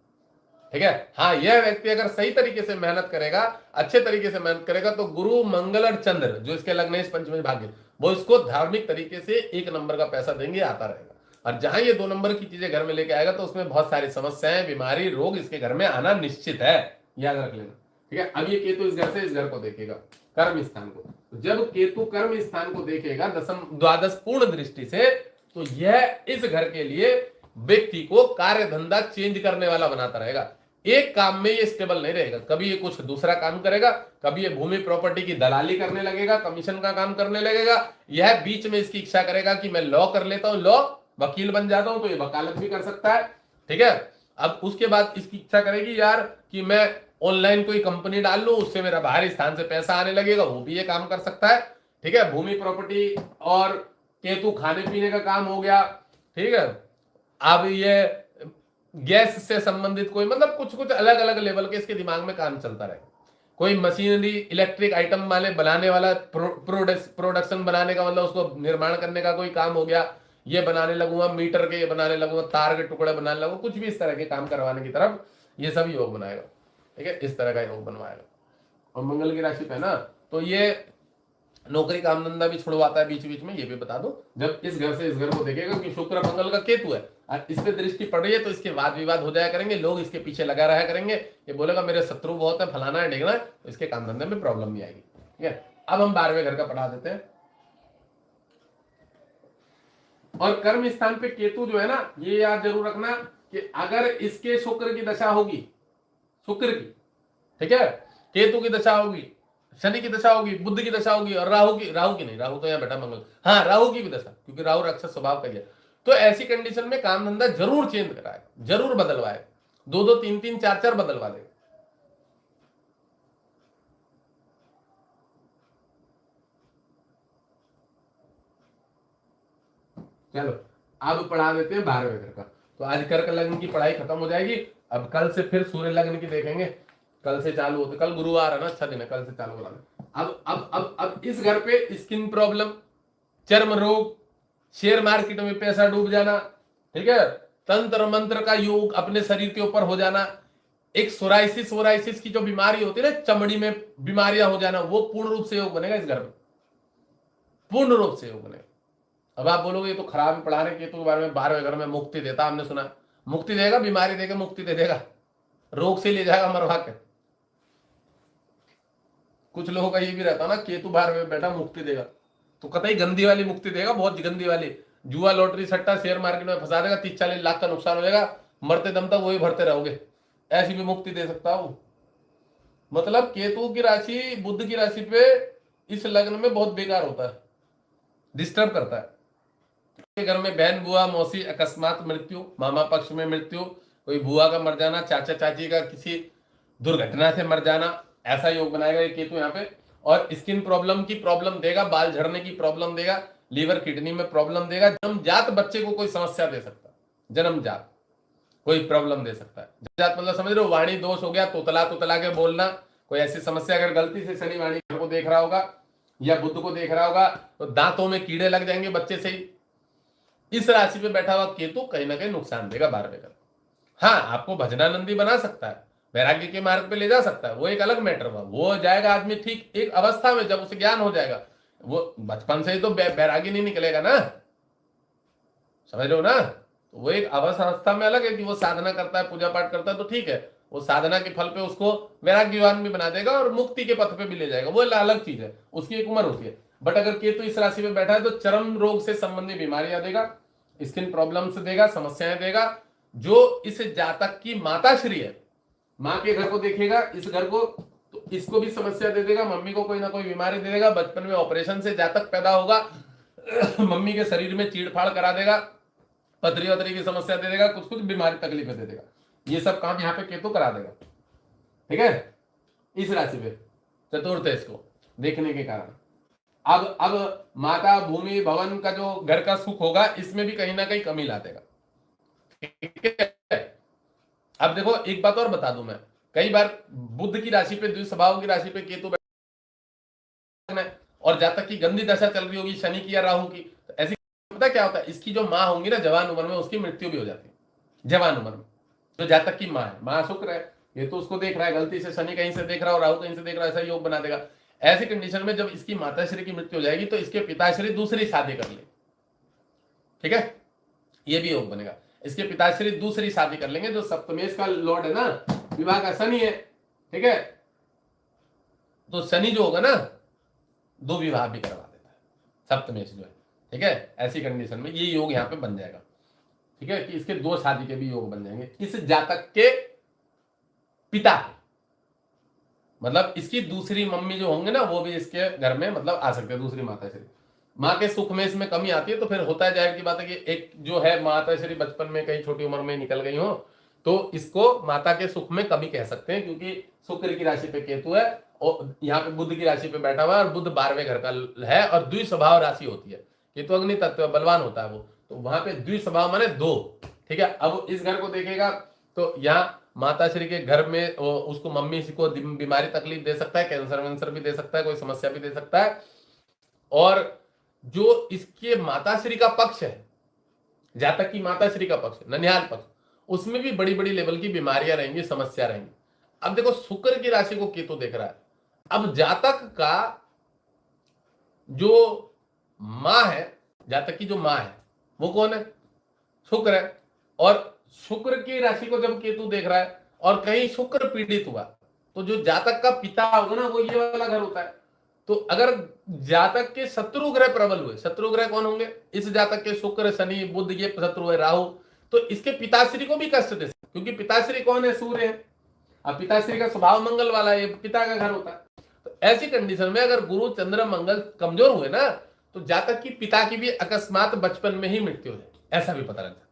ठीक है। हाँ, यह व्यक्ति अगर सही तरीके से मेहनत करेगा, अच्छे तरीके से मेहनत करेगा, तो गुरु, मंगल और चंद्र जो इसके लग्न है पंचमी भाग्य, वो इसको धार्मिक तरीके से 1 नंबर का पैसा देंगे, आता रहेगा। और जहां ये 2 नंबर की चीजें घर में लेके आएगा, तो उसमें बहुत सारी समस्याएं, बीमारी, रोग इसके घर में आना निश्चित है, याद रख लेना, ठीक है। अब ये केतु इस घर से इस घर को देखेगा, कर्म स्थान को, जब केतु कर्म स्थान को देखेगा द्वादश पूर्ण दृष्टि से, तो यह इस घर के लिए व्यक्ति को कार्य धंधा चेंज करने वाला बनाता रहेगा। एक काम में ये स्टेबल नहीं रहेगा, कभी ये कुछ दूसरा काम करेगा, कभी ये भूमि प्रॉपर्टी की दलाली करने लगेगा, कमीशन का काम करने लगेगा। यह बीच में इसकी इच्छा करेगा कि मैं लॉ कर लेता हूं, लॉ वकील बन जाता हूं, तो ये वकालत भी कर सकता है। ठीक है, अब उसके बाद इसकी इच्छा करेगी यार कि मैं ऑनलाइन कोई कंपनी डाल लूं, उससे मेरा बाहरी स्थान से पैसा आने लगेगा, वो भी ये काम कर सकता है। ठीक है, भूमि प्रॉपर्टी और केतु खाने पीने का काम हो गया। ठीक है, अब ये गैस से संबंधित कोई मतलब कुछ कुछ अलग अलग लेवल के इसके दिमाग में काम चलता रहे। कोई मशीनरी इलेक्ट्रिक आइटम वाले बनाने वाला, प्रोडक्शन बनाने का मतलब उसको निर्माण करने का कोई काम हो गया, ये बनाने लगूंगा, मीटर के ये बनाने लगूंगा, तार के टुकड़े बनाने लगूंगा, कुछ भी इस तरह के काम करवाने की तरफ ये सब योग बनाएगा। ठीक है, इस तरह का योग बनवाएगा। और मंगल की राशि पे ना, तो ये नौकरी काम धंधा भी छुड़वाता है बीच बीच में, ये भी बता दो। जब इस घर से इस घर को देखेगा कि शुक्र मंगल का केतु है और इस पे दृष्टि पड़ रही है, तो इसके वाद विवाद हो जाया करेंगे, लोग इसके पीछे लगा रहा करेंगे, ये बोलेगा मेरे शत्रु बहुत है, फलाना है, ढेगना है, तो इसके काम धंधे में प्रॉब्लम नहीं आएगी। ठीक है, अब हम 12वें घर का पढ़ा देते हैं। और कर्म स्थान पे केतु जो है ना, ये याद जरूर रखना कि अगर इसके शुक्र की दशा होगी, शुक्र की, ठीक है, केतु की दशा होगी, शनि की दशा होगी, बुद्ध की दशा होगी, और राहु की नहीं, राहु तो यहाँ बैठा मंगल, हाँ राहु की भी दशा, क्योंकि राहु राक्षस स्वभाव का है, तो ऐसी कंडीशन में काम धंधा जरूर चेंज कराएगा, जरूर बदलवाएगा, 2-2 3-3 4-4 बदलवा देगा। चलो अब पढ़ा देते हैं 12वें घर का। तो आज कर्क लग्न की पढ़ाई खत्म हो जाएगी। अब कल से फिर सूर्य लग्न की देखेंगे, कल से चालू होते, कल गुरुवार है ना, अच्छा दिन है, कल से चालू हो रहा है। अब इस घर पे स्किन प्रॉब्लम, चर्म रोग, शेयर मार्केट में पैसा डूब जाना, ठीक है, तंत्र मंत्र का योग अपने शरीर के ऊपर हो जाना, एक सोराइसिस की जो बीमारी होती है ना, चमड़ी में बीमारियां हो जाना, वो पूर्ण रूप से योग बनेगा इस घर में, पूर्ण रूप से योग बनेगा। अब आप बोलोगे ये तो खराब पढ़ा रहे, केतु के बारे में 12वें घर में मुक्ति देता, हमने सुना मुक्ति देगा, बीमारी देगा, मुक्ति दे देगा, रोग से ले जाएगा मरवा के। कुछ लोगों का ये भी रहता ना, केतु 12वें में बैठा मुक्ति देगा, तो कतई गंदी वाली मुक्ति देगा, बहुत गंदी वाली, जुआ लॉटरी सट्टा शेयर मार्केट में फंसा देगा, 30-40 लाख का नुकसान हो जाएगा, मरते दम तक वही भरते रहोगे, ऐसी भी मुक्ति दे सकता हूं। मतलब केतु की राशि बुध की राशि पे इस लग्न में बहुत बेकार होता है, डिस्टर्ब करता है। घर में बहन बुआ मौसी अकस्मात मृत्यु, मामा पक्ष में मृत्यु, कोई बुआ का मर जाना, चाचा चाची का किसी दुर्घटना से मर जाना, ऐसा योग बनाएगा ये केतु यहाँ पे। और स्किन प्रॉब्लम की प्रॉब्लम देगा, बाल झड़ने की प्रॉब्लम देगा, लीवर किडनी में प्रॉब्लम देगा, जन्मजात बच्चे को कोई समस्या दे सकता है, जन्मजात कोई प्रॉब्लम दे सकता है। जन्मजात मतलब समझ रहे हो, वाणी दोष हो गया, तोतला के बोलना, कोई ऐसी समस्या, अगर गलती से शनि वाणी को देख रहा होगा या बुध को देख रहा होगा, तो दांतों में कीड़े लग जाएंगे बच्चे से ही। इस राशि पे बैठा हुआ केतु कहीं ना कहीं नुकसान देगा 12वें घर। हाँ, आपको भजनानंदी बना सकता है, वैराग्य के मार्ग पे ले जा सकता है, वो एक अलग मैटर हुआ, वो जाएगा आदमी ठीक एक अवस्था में, जब उसे ज्ञान हो जाएगा। वो बचपन से ही तो वैरागी नहीं निकलेगा ना, समझ लो ना, तो वो एक अवस्था में अलग है कि वो साधना करता है, पूजा पाठ करता है, तो ठीक है, वो साधना के फल पे उसको वैराग्यवान भी बना देगा और मुक्ति के पथ पे भी ले जाएगा, वो अलग चीज है, उसकी एक उम्र होती है। बट अगर केतु इस राशि में बैठा है तो चर्म रोग से संबंधित बीमारियां देगा, स्किन प्रॉब्लम्स देगा, समस्याएं देगा। जो इस जातक की माताश्री है, माँ के घर को देखेगा, इस घर को, तो इसको भी समस्या दे देगा, मम्मी को कोई ना कोई बीमारी दे देगा, बचपन में ऑपरेशन से जातक पैदा होगा, मम्मी के शरीर में चीड़-फाड़ करा देगा, पथरी वथरी की समस्या दे देगा, कुछ कुछ बीमारी तकलीफें दे देगा, ये सब काम यहाँ पे केतु करा देगा। ठीक है, इस राशि पे चतुर्थ इसको देखने के कारण। अब माता भूमि भवन का जो घर का सुख होगा, इसमें भी कहीं ना कहीं कमी ला देगा। ठीक है, अब देखो एक बात और बता दूं मैं, कई बार बुध की राशि पे, द्विस्वभाव की राशि पे केतु और जातक की गंदी दशा चल रही होगी, शनि की या राहु की, तो ऐसी पता क्या होता है, इसकी जो माँ होंगी ना जवान उम्र में, उसकी मृत्यु भी हो जाती है जवान उम्र में। जो जातक की माँ है, माँ शुक्र है, ये तो उसको देख रहा है, गलती से शनि कहीं से देख रहा हो, राहु कहीं से देख रहा है, ऐसा योग बना देगा। ऐसी कंडीशन में जब इसकी माताश्री की मृत्यु हो जाएगी, तो इसके पिताश्री दूसरी शादी कर ले। ठीक है, ये भी योग बनेगा, इसके पिताश्री दूसरी शादी कर लेंगे। जो सप्तमेश का लॉर्ड है ना, विवाह का शनि है, ठीक है, तो शनि जो होगा ना, 2 विवाह भी करवा देता है सप्तमेश जो है। ठीक है। ऐसी कंडीशन में ये योग यहाँ पे बन जाएगा, ठीक है, कि इसके 2 शादी के भी योग बन जाएंगे इस जातक के पिता के, मतलब इसकी दूसरी मम्मी जो होंगे ना वो भी इसके घर में मतलब आ सकते हैं, दूसरी माता श्री। माँ के सुख में इसमें कमी आती है तो फिर होता है, जाहिर की बात है कि एक जो है माता श्री बचपन में कहीं छोटी उम्र में निकल गई हो तो इसको माता के सुख में कमी कह सकते हैं, क्योंकि शुक्र की राशि पे केतु है और यहाँ पे बुध की राशि पे बैठा हुआ है और बुध 12वें घर का है और द्विस्वभाव राशि होती है, केतु अग्नि तत्व बलवान होता है वो, तो वहां पे द्विस्वभाव माने 2, ठीक है। अब इस घर को देखेगा तो यहाँ माता श्री के घर में उसको मम्मी को बीमारी तकलीफ दे सकता है, कैंसर वैंसर भी दे सकता है, कोई समस्या भी दे सकता है। और जो इसके माता श्री का पक्ष है, जातक की माता श्री का पक्ष, ननिहाल पक्ष, उसमें भी बड़ी बड़ी लेवल की बीमारियां रहेंगी, समस्या रहेंगी। अब देखो शुक्र की राशि को केतु देख रहा है, अब जातक का जो मां है, जातक की जो मां है वो कौन है, शुक्र है। और शुक्र की राशि को जब केतु देख रहा है और कहीं शुक्र पीड़ित हुआ तो जो जातक का पिता होगा ना वो ये वाला घर होता है। तो अगर जातक के शत्रु ग्रह प्रबल हुए, शत्रु ग्रह कौन होंगे, इस जातक के शुक्र शनि बुध ये शत्रु है, राहु, तो इसके पिताश्री को भी कष्ट दे सकते, क्योंकि पिताश्री कौन है, सूर्य है। अब पिताश्री का स्वभाव मंगल वाला है, पिता का घर होता है। तो ऐसी कंडीशन में अगर गुरु चंद्र मंगल कमजोर हुए ना तो जातक की पिता की भी अकस्मात बचपन में ही मृत्यु हो जाए, ऐसा भी पता लगता है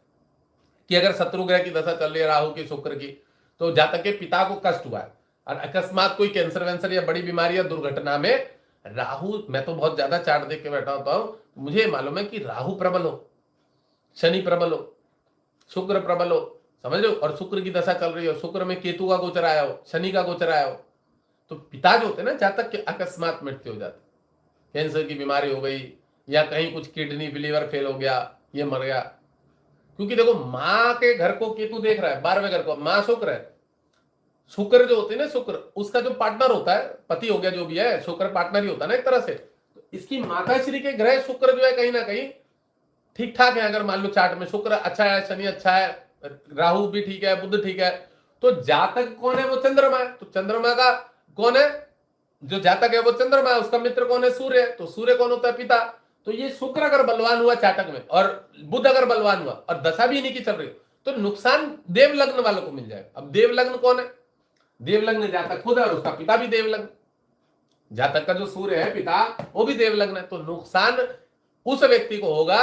कि अगर शत्रु ग्रह की दशा चल रही है राहु की शुक्र की तो जातक के पिता को कष्ट हुआ है और अकस्मात कोई कैंसर वैंसर या बड़ी बीमारी या दुर्घटना में राहु, मैं तो बहुत ज्यादा चार्ट देख के बैठा होता हूं, मुझे मालूम है कि राहु प्रबल हो, शनि प्रबल हो, शुक्र प्रबल हो, समझ रहे हो, और शुक्र की दशा चल रही हो, शुक्र में केतु का गोचर आया हो, शनि का गोचर आया हो, तो पिता जो होते हैं ना जातक के अकस्मात मृत्यु हो जाती, कैंसर की बीमारी हो गई या कहीं कुछ किडनी लीवर फेल हो गया, ये मर गया। क्योंकि देखो मां के घर को केतु देख रहा है, 12वें घर को, मां शुक्र है, शुक्र जो होते हैं ना शुक्र उसका जो पार्टनर होता है, पति हो गया जो भी है, शुक्र पार्टनर ही होता है ना एक तरह से। तो इसकी माता श्री के ग्रह शुक्र जो है कहीं ना कहीं ठीक ठाक है, अगर मान लो चार्ट में शुक्र अच्छा है, शनि अच्छा है, राहु भी ठीक है, बुध ठीक है, तो जातक कौन है, वो चंद्रमा है। तो चंद्रमा का कौन है, जो जातक है वो चंद्रमा है, उसका मित्र कौन है, सूर्य है। तो सूर्य कौन होता है, पिता। तो ये शुक्र अगर बलवान हुआ चाटक में और बुध अगर बलवान हुआ और दशा भी इन्हीं की चल रही तो नुकसान देव लग्न वालों को मिल जाएगा। अब देव लग्न कौन है, देव लग्न जातक खुद है और उसका पिता भी देव लग्न, जातक का जो सूर्य है पिता वो भी देव लग्न है। तो नुकसान उस व्यक्ति को होगा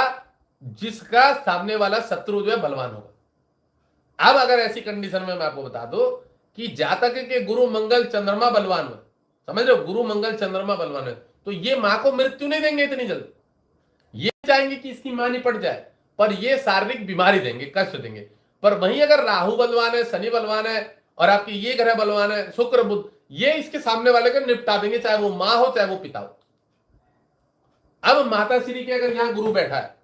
जिसका सामने वाला शत्रु जो है बलवान होगा। अब अगर ऐसी कंडीशन में मैं आपको बता दूं कि जातक के गुरु मंगल चंद्रमा बलवान हुए, समझ रहे हो, गुरु मंगल चंद्रमा बलवान है, तो ये मां को मृत्यु नहीं देंगे इतनी जल्दी, ये चाहेंगे कि इसकी मां निपट जाए, पर ये शारीरिक बीमारी देंगे, कष्ट देंगे। पर वहीं अगर राहु बलवान है, शनि बलवान है और आपकी ये ग्रह बलवान है, शुक्र बुध, ये इसके सामने वाले को निपटा देंगे, चाहे वो मां हो चाहे वो पिता हो। अब माता श्री के अगर यहां गुरु बैठा है,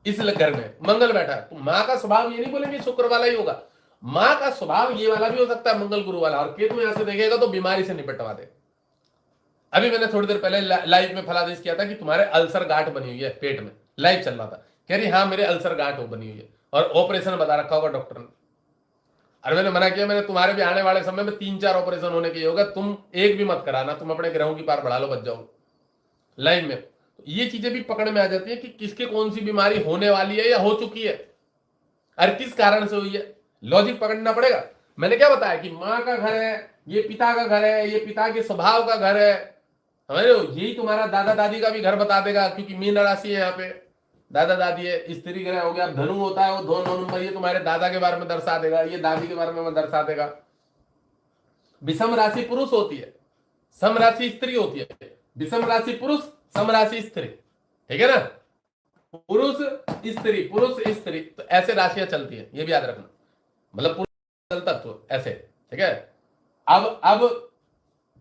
इस घर में मंगल बैठा है, तो मां का स्वभाव ये नहीं बोलेंगे शुक्र वाला ही होगा, मां का स्वभाव ये वाला भी हो सकता है, मंगल गुरु वाला। और केतु यहां से देखेगा तो बीमारी से निपटवा दे। अभी मैंने थोड़ी देर पहले लाइव में फलादेश किया था कि तुम्हारे अल्सर गांठ बनी हुई है पेट में, लाइव चल रहा था, कह रही हाँ मेरे अल्सर गांठ बनी हुई है और ऑपरेशन बता रखा होगा डॉक्टर ने। अरे मैंने मना किया, मैंने तुम्हारे भी आने वाले समय में 3-4 ऑपरेशन होने के होगा, तुम एक भी मत कराना, तुम अपने ग्रहों की पार बढ़ा लो, बच जाओ लाइव में। तो ये चीजें भी पकड़ में आ जाती है कि किसके कौन सी बीमारी होने वाली है या हो चुकी है और किस कारण से हुई है, लॉजिक पकड़ना पड़ेगा। मैंने क्या बताया कि माँ का घर है, ये पिता का घर है, ये पिता के स्वभाव का घर है, समझ रहे हो, यही तुम्हारा दादा दादी का भी घर बता देगा, क्योंकि मीन राशि है यहाँ पे, दादा दादी है, स्त्री ग्रह हो गया, धनु होता है वो 2 नंबर, ये तुम्हारे दादा के बारे में दर्शा देगा, ये दादी के बारे में दर्शा देगा। विषम राशि पुरुष होती है, सम राशि स्त्री होती है, विषम राशि पुरुष, सम राशि स्त्री, ठीक है ना, पुरुष स्त्री पुरुष स्त्री, तो ऐसे राशियां चलती है, ये भी याद रखना, मतलब पुरुष तत्व ऐसे, ठीक है। अब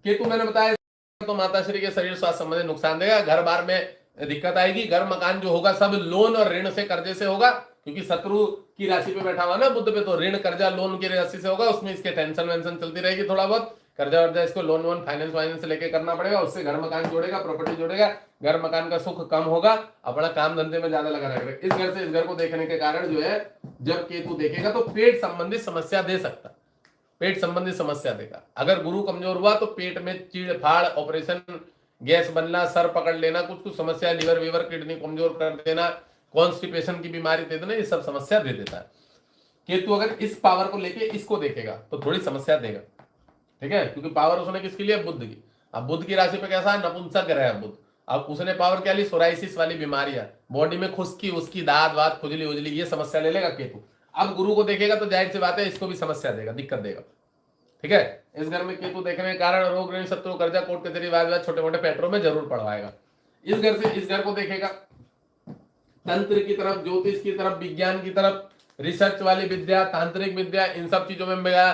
केतु मैंने बताया तो माताश्री के शरीर स्वास्थ्य संबंधी नुकसान देगा, घर बार में दिक्कत आएगी, घर मकान जो होगा सब लोन और ऋण से कर्जे से होगा, क्योंकि शत्रु की राशि पे बैठा हुआ ना बुध पे, तो ऋण कर्जा लोन की राशि से होगा, उसमें इसके टेंशन वेंशन चलती रहेगी, थोड़ा बहुत कर्जा वर्जा इसको लोन वोन फाइनेंस लेके करना पड़ेगा, उससे घर मकान जोड़ेगा, प्रॉपर्टी जोड़ेगा, घर मकान का सुख कम होगा, अपना काम धंधे में ज्यादा लगा रहेगा। इस घर से इस घर को देखने के कारण जो है जब केतु देखेगा तो पेट संबंधी समस्या दे सकता, पेट संबंधी समस्या देगा। अगर गुरु कमजोर हुआ तो पेट में चीड़ फाड़ ऑपरेशन गैस बनना, सर पकड़ लेना, कुछ कुछ समस्या, लिवर वीवर किडनी कमजोर कर देना, कॉन्स्टिपेशन की बीमारी दे देना, ये सब समस्या दे देता है। केतु अगर इस पावर को लेके इसको देखेगा तो थोड़ी समस्या देगा, ठीक है, क्योंकि पावर उसने किसकी ली है, बुध की। अब बुध की राशि पे कैसा है, नपुंसक ग्रह है बुध। अब उसने पावर क्या ली, सोराइसिस वाली बीमारियां, बॉडी में खुश्की उसकी, दाद वात खुजली उजली, ये समस्या ले लेगा केतु। अब गुरु को देखेगा तो जाहिर सी बात है इसको भी समस्या देगा, दिक्कत देगा, ठीक है। इस घर में केतु देखने के कारण रोग ऋण शत्रु कर्जा कोर्ट कचहरी वाद छोटे मोटे पैटरों में जरूर पढ़वाएगा। इस घर से इस घर को देखेगा तंत्र की तरफ, ज्योतिष की तरफ, विज्ञान की तरफ, रिसर्च वाली विद्या, तांत्रिक विद्या, इन सब चीजों में मिला।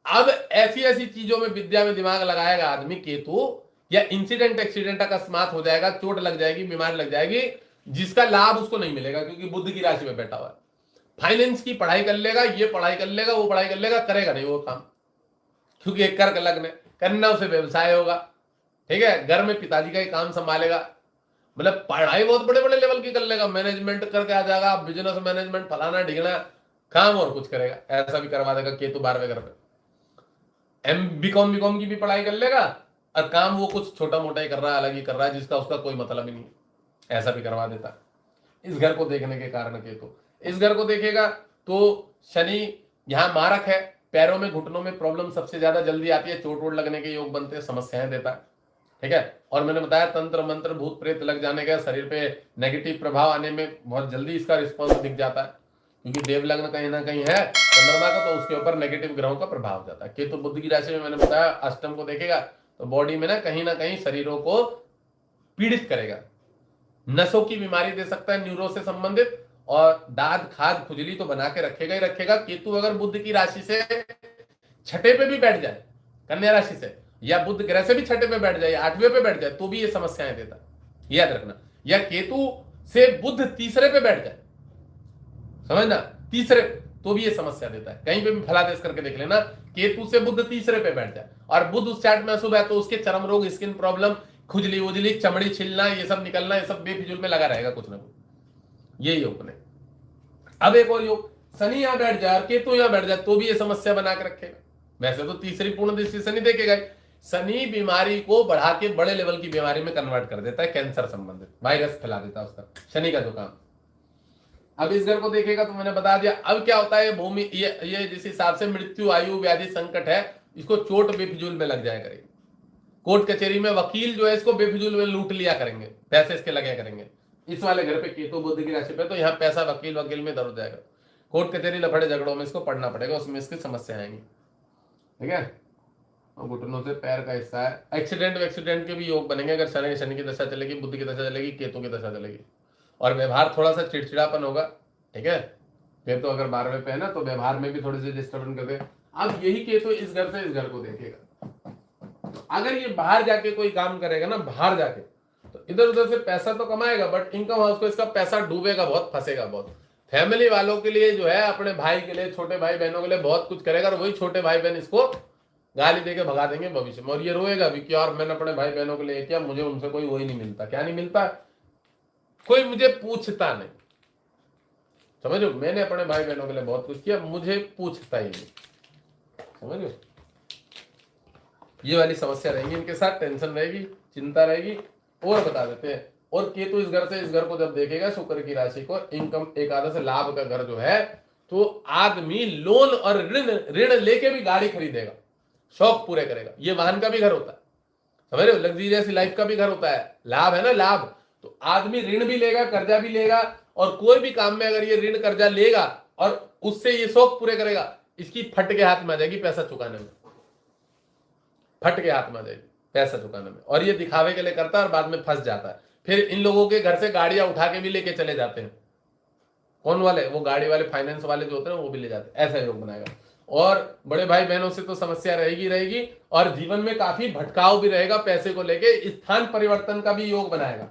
अब ऐसी ऐसी चीजों में विद्या में दिमाग लगाएगा आदमी केतु, या इंसिडेंट एक्सीडेंट अकस्मात हो जाएगा, चोट लग जाएगी, बीमार लग जाएगी, जिसका लाभ उसको नहीं मिलेगा क्योंकि बुध की राशि में बैठा हुआ है। फाइनेंस की पढ़ाई कर लेगा, ये पढ़ाई कर लेगा, वो पढ़ाई कर लेगा, करेगा नहीं वो काम, क्योंकि एक कर्क लग्न है, करना उसे व्यवसाय होगा, ठीक है। घर में पिताजी का ही काम संभालेगा, मतलब पढ़ाई बहुत बड़े बड़े लेवल की कर लेगा, मैनेजमेंट करके आ जाएगा, बिजनेस मैनेजमेंट फलाना ढिगना काम और कुछ करेगा, ऐसा भी करवा देगा केतु 12वें घर पे। बीकॉम की भी पढ़ाई कर लेगा और काम वो कुछ छोटा मोटा ही कर रहा है, अलग ही कर रहा है, जिसका उसका कोई मतलब ही नहीं, ऐसा भी करवा देता है। इस घर को देखने के कारण केतु, इस घर को देखेगा तो शनि यहां मारक है, पैरों में घुटनों में प्रॉब्लम सबसे ज्यादा जल्दी आती है, चोट वोट लगने के योग बनते हैं, समस्याएं देता है, ठीक है। और मैंने बताया तंत्र मंत्र भूत प्रेत लग जाने का, शरीर पे नेगेटिव प्रभाव आने में बहुत जल्दी इसका रिस्पॉन्स दिख जाता है, क्योंकि देव लग्न कहीं ना कहीं है चंद्रमा का, तो उसके ऊपर नेगेटिव ग्रहों का प्रभाव जाता है। केतु बुध की राशि में मैंने बताया अष्टम को देखेगा तो बॉडी में ना कहीं शरीरों को पीड़ित करेगा, नसों की बीमारी दे सकता है, न्यूरो से संबंधित, और दाद खाद खुजली तो बना के रखेगा ही रखेगा। केतु अगर बुध की राशि से छठे पे भी बैठ जाए, कन्या राशि से, या बुध ग्रह से भी छठे पे बैठ जाए, 8वें पे बैठ जाए, तो भी ये समस्याएं देता है, याद रखना। या केतु से बुध तीसरे पे बैठ जाए, समझना, तीसरे, तो भी ये समस्या देता है। कहीं पे भी फलादेश करके देख लेना, केतु से बुध तीसरे पे बैठ जाए और बुध उस चार्ट में अशुभ है, तो उसके चर्म रोग, स्किन प्रॉब्लम, खुजली उजली, चमड़ी छिलना, ये सब निकलना, ये सब बेफिजूल में लगा रहेगा कुछ ना कुछ, ये योग ने। अब एक और योग, शनि यहां बैठ जाए और केतु यहां बैठ जाए, तो भी ये समस्या बना के रखेगा। वैसे तो तीसरी पूर्ण दृष्टि शनि देखेगा, शनि बीमारी को बढ़ा के बड़े लेवल की बीमारी में कन्वर्ट कर देता है, कैंसर संबंधित वायरस फैला देता है उसका, शनि का जो काम। अब इस घर को देखेगा तो मैंने बता दिया। अब क्या होता है, भूमि ये जिस हिसाब से मृत्यु आयु व्याधि संकट है, इसको चोट बेफिजूल में लग जाया करेगी। कोर्ट कचहरी में वकील जो है इसको बेफिजूल में लूट लिया करेंगे, पैसे इसके लगे करेंगे। इस वाले घर पे केतु बुध की राशि पे, तो यहाँ पैसा वकील में दर हो जाएगा, कोर्ट कचहरी लफड़े झगड़ों में इसको पढ़ना पड़ेगा, उसमें इसकी समस्या आएंगी, ठीक है। और घुटनों से पैर का हिस्सा है, एक्सीडेंट के भी योग बनेंगे अगर शनि की दशा चलेगी, बुध की दशा चलेगी, केतु की दशा चलेगी। और व्यवहार थोड़ा सा चिड़चिड़ापन होगा, ठीक है। केतु अगर 12वें पे है ना, तो व्यवहार में भी थोड़ी सी डिस्टर्बेंस करते हैं। अब यही केतु इस घर से इस घर को देखेगा, अगर ये बाहर जाके कोई काम करेगा ना, बाहर जाके, तो इधर उधर से पैसा तो कमाएगा, बट इनकम हाउस को इसका पैसा डूबेगा बहुत, फंसेगा बहुत। फैमिली वालों के लिए जो है, अपने भाई के लिए, छोटे भाई बहनों के लिए बहुत कुछ करेगा, और वही छोटे भाई बहन इसको गाली देके भगा देंगे भविष्य में, और ये रोएगा भी कि यार मैंने अपने भाई बहनों के लिए किया, मुझे उनसे कोई वही नहीं मिलता। क्या नहीं मिलता, कोई मुझे पूछता नहीं, समझो, मैंने अपने भाई बहनों के लिए बहुत कुछ किया, मुझे पूछता ही नहीं, समझो, ये वाली समस्या रहेगी इनके साथ, टेंशन रहेगी, चिंता रहेगी। और बता देते हैं, और केतु इस घर से इस घर को जब देखेगा, शुक्र की राशि को, इनकम एकादश लाभ का घर जो है, तो आदमी लोन और ऋण लेके भी गाड़ी खरीदेगा, शौक पूरे करेगा। ये वाहन का भी घर होता है, समझ रहे हो, लग्जरियस लाइफ का भी घर होता है, लाभ है ना, लाभ। तो आदमी ऋण भी लेगा, कर्जा भी लेगा, और कोई भी काम में अगर ये ऋण कर्जा लेगा और उससे ये शौक पूरे करेगा, इसकी फट के हाथ में आ जाएगी पैसा चुकाने में, फट के हाथ में आ जाएगी पैसा चुकाने में। और ये दिखावे के लिए करता है और बाद में फंस जाता है। फिर इन लोगों के घर से गाड़ियां उठा के भी लेके चले जाते हैं, कौन वाले, वो गाड़ी वाले, फाइनेंस वाले जो होते हैं वो भी ले जाते हैं, ऐसा योग बनाएगा। और बड़े भाई बहनों से तो समस्या रहेगी, और जीवन में काफी भटकाव भी रहेगा पैसे को लेके। स्थान परिवर्तन का भी योग बनाएगा,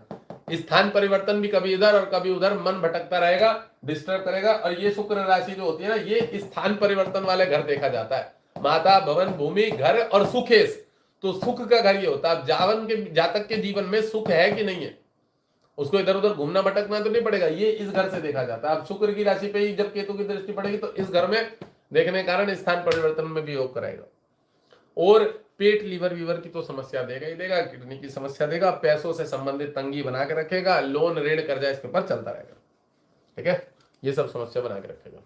स्थान परिवर्तन भी कभी इधर और कभी उधर, मन भटकता रहेगा, डिस्टर्ब करेगा। और ये शुक्र राशि जो होती है ना, ये स्थान परिवर्तन वाले घर देखा जाता है, माता भवन भूमि घर और सुखेश, तो सुख का घर ये होता है। जातक के जीवन में सुख है कि नहीं है, उसको इधर उधर घूमना भटकना तो नहीं पड़ेगा, ये इस घर से देखा जाता है। अब शुक्र की राशि पे ही जब केतु की दृष्टि पड़ेगी, तो इस घर में देखने के कारण स्थान परिवर्तन में भी योग कराएगा। और पेट लीवर वीवर की तो समस्या देगा ही देगा, किडनी की समस्या देगा, पैसों से संबंधित तंगी बना के रखेगा, लोन ऋण कर्जा इसके ऊपर चलता रहेगा। ठीक है, ये सब समस्या बना के रखेगा।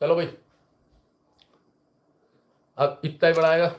चलो भाई, अब इतना ही बढ़ाएगा।